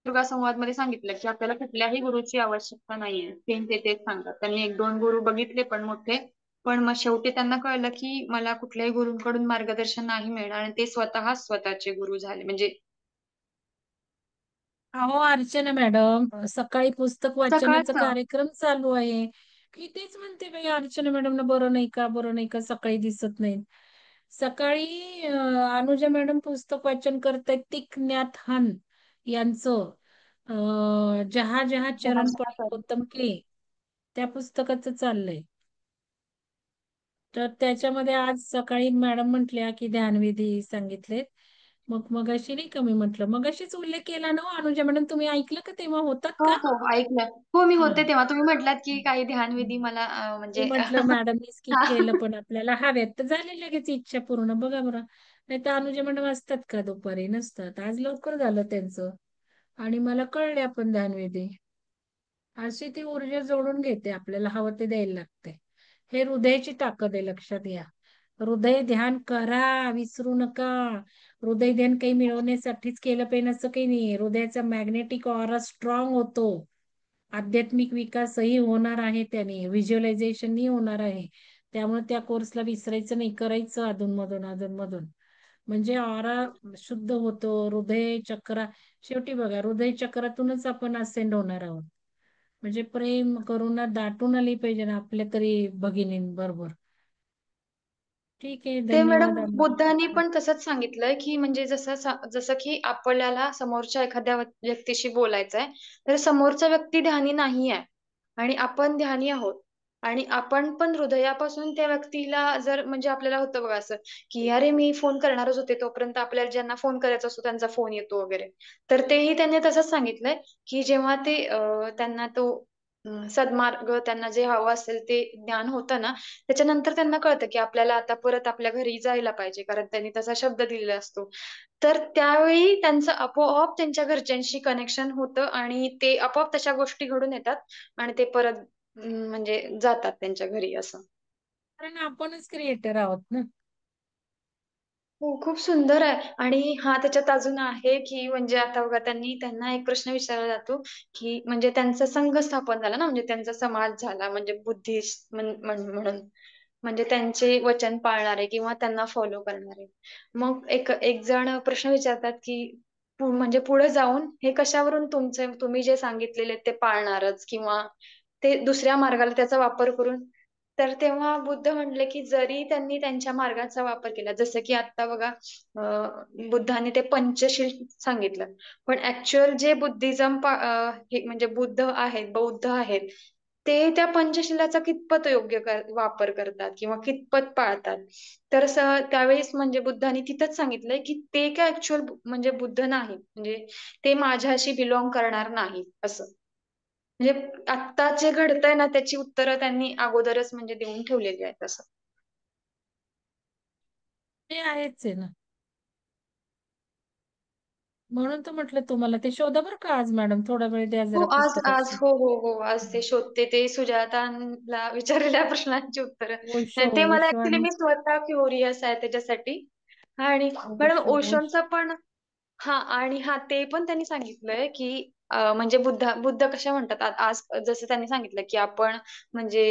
दुर्गा संवाद मध्ये सांगितलं की आपल्याला कुठल्याही गुरुची आवश्यकता नाहीये. ते तेच सांगतात. त्यांनी 1-2 गुरु बघितले पण मोठे, पण मग शेवटी त्यांना कळलं की मला कुठल्याही गुरूंकडून मार्गदर्शन नाही मिळणार, आणि ते स्वतःचे गुरु झाले. म्हणजे अहो अर्चना मॅडम, सकाळी पुस्तक वाचनाचा सकाळचं. कार्यक्रम चालू आहे. की तेच म्हणते बाई, अर्चना मॅडमला बरं नाही का, बरं नाही का, सकाळी दिसत नाही. सकाळी अनुजा मॅडम पुस्तक वाचन करतायत तिक ज्ञात हन यांचं, जहा जहा चरण पडे गौतम के. त्या पुस्तकाचं चाललंय. तर त्याच्यामध्ये आज सकाळी मॅडम म्हटल्या की ध्यानविधी सांगितलेत. मगाशी नाही का मी म्हटलं, मगाशीच उल्लेख केला ना हो, अनुजा मॅडम, तुम्ही ऐकलं का? तेव्हा होतात हो का? हो ऐकलं. हो मी हा. होते तेव्हा. तुम्ही म्हटलात की काही ध्यानविधी मला मी म्हणजे म्हटलं मॅडमनी स्किप हा. केलं, पण आपल्याला हवेत तर झाली लगेच इच्छा पूर्ण. बघा बरं, नाही तर अनुजा मॅडम असतात का दुपारी? नसतात. आज लवकर झालं त्यांचं आणि मला कळले आपण ध्यानविधी. अशी ती ऊर्जा जोडून घेते, आपल्याला हवं ते द्यायला लागते. हे हृदयाची ताकद आहे, लक्षात घ्या. हृदय ध्यान करा, विसरू नका. हृदय ध्यान काही मिळवण्यासाठीच केलं पाहिजे असं काही नाही. हृदयाचा मॅग्नेटिक ऑरा स्ट्रॉंग होतो. आध्यात्मिक विकासही होणार आहे त्याने, व्हिज्युअलायझेशनही होणार आहे. त्यामुळे त्या कोर्सला विसरायचं नाही, करायचं अधूनमधून अधूनमधून. म्हणजे ऑरा शुद्ध होतो, हृदय चक्र. शेवटी बघा, हृदय चक्रातूनच आपण असेंड होणार आहोत. म्हणजे प्रेम करुणा दाटून आली पाहिजे ना आपल्या तरी भगिनींबरोबर. ठीक आहे, ते मॅडम धन्यवाद बुद्धांनी अनुजा. पण तसंच सांगितलंय की म्हणजे जसं की आपल्याला समोरच्या एखाद्या व्यक्तीशी बोलायचंय, तर समोरचा व्यक्ती ध्यानी नाही आहे आणि आपण ध्यानी आहोत. आणि आपण पण हृदयापासून त्या व्यक्तीला जर म्हणजे आपल्याला होतं बघा असं की अरे मी फोन करणारच होते, तोपर्यंत आपल्याला ज्यांना फोन करायचा असतो त्यांचा फोन येतो वगैरे. तर तेही त्यांनी तसंच सांगितलंय की जेव्हा ते त्यांना तो सद्मार्ग त्यांना जे हवं असेल ते ज्ञान होतं ना, त्याच्यानंतर त्यांना कळतं की आपल्याला आता परत आपल्या घरी जायला पाहिजे, कारण त्यांनी तसा शब्द दिलेला असतो. तर त्यावेळी त्यांचं आपोआप त्यांच्या घरच्यांशी कनेक्शन होतं आणि ते आपोआप तशा गोष्टी घडून येतात आणि ते परत म्हणजे जातात त्यांच्या घरी असं. कारण आपणच क्रिएटर आहोत ना. हो, खूप सुंदर आहे. आणि हा त्याच्यात अजून आहे की म्हणजे आता बघा त्यांना एक प्रश्न विचारला जातो की म्हणजे त्यांचा संघ स्थापन झाला ना, म्हणजे त्यांचा समाज झाला म्हणजे बुद्धिस्ट म्हणून म्हणजे त्यांचे वचन पाळणारे किंवा त्यांना फॉलो करणारे. मग एक एक जण प्रश्न विचारतात की म्हणजे पुढे जाऊन हे कशावरून तुम्ही जे सांगितलेले ते पाळणारच किंवा ते दुसऱ्या मार्गाला त्याचा वापर करून. तर तेव्हा बुद्ध म्हणले की जरी त्यांनी त्यांच्या मार्गाचा वापर केला, जसं की आता बघा बुद्धाने ते पंचशील सांगितलं, पण ऍक्च्युअल जे हे म्हणजे बुद्ध आहेत, बौद्ध आहेत, ते त्या पंचशिलाचा कितपत वापर करतात किंवा कितपत पाळतात. तर त्यावेळेस म्हणजे बुद्धांनी तिथंच सांगितलंय की ते काय ऍक्च्युअल म्हणजे बुद्ध नाही, म्हणजे ते माझ्याशी बिलॉंग करणार नाही असं. म्हणजे आत्ता जे घडतंय ना त्याची उत्तरं त्यांनी अगोदरच म्हणजे देऊन ठेवलेली आहेत असं. ते आहेच आहे ना. म्हणून तर म्हटलं तुम्हाला ते शोधा बरं का आज मॅडम, थोडा वेळ द्या हो जरा आज आज पुस्तकाची. हो हो हो आज ते शोधते, ते सुजाताला विचारलेल्या प्रश्नांची उत्तरं. ओशो ते मला ओशो ऍक्च्युली आणि मी स्वतः क्युरियस आहे त्याच्यासाठी. आणि मॅडम ओशो ओशो ओशोंचं पण आणि ते पण त्यांनी सांगितलंय की म्हणजे बुद्ध कशा म्हणतात आज जसं त्यांनी सांगितलं की आपण म्हणजे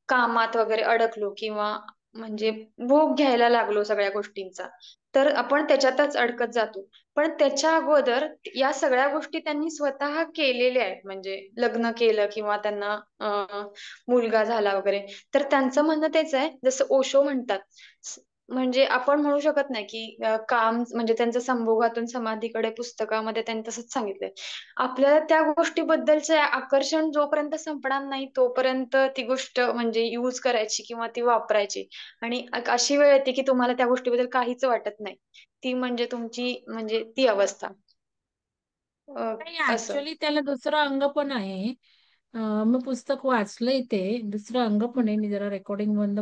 कामात वगैरे अडकलो किंवा म्हणजे भोग घ्यायला लागलो सगळ्या गोष्टींचा, तर आपण त्याच्यातच अडकत जातो. पण त्याच्या अगोदर या सगळ्या गोष्टी त्यांनी स्वतः केलेल्या आहेत, म्हणजे लग्न केलं किंवा त्यांना मुलगा झाला वगैरे. तर त्यांचं म्हणणं तेच आहे, जसं ओशो म्हणतात. म्हणजे आपण म्हणू शकत नाही की काम म्हणजे त्यांचं संभोगातून समाधीकडे पुस्तकामध्ये त्यांनी तसंच सांगितलंय. आपल्याला त्या गोष्टीबद्दलचं आकर्षण जोपर्यंत संपणार नाही तोपर्यंत ती गोष्ट म्हणजे यूज करायची किंवा ती वापरायची. आणि अशी वेळ येते की तुम्हाला त्या गोष्टीबद्दल काहीच वाटत नाही. ती म्हणजे तुमची म्हणजे ती अवस्था नाही, असं. ऍक्च्युली त्याला दुसरं अंग पण आहे. मी पुस्तक वाचलंय, ते दुसरं अंग पण आहे. मी जरा रेकॉर्डिंग बंद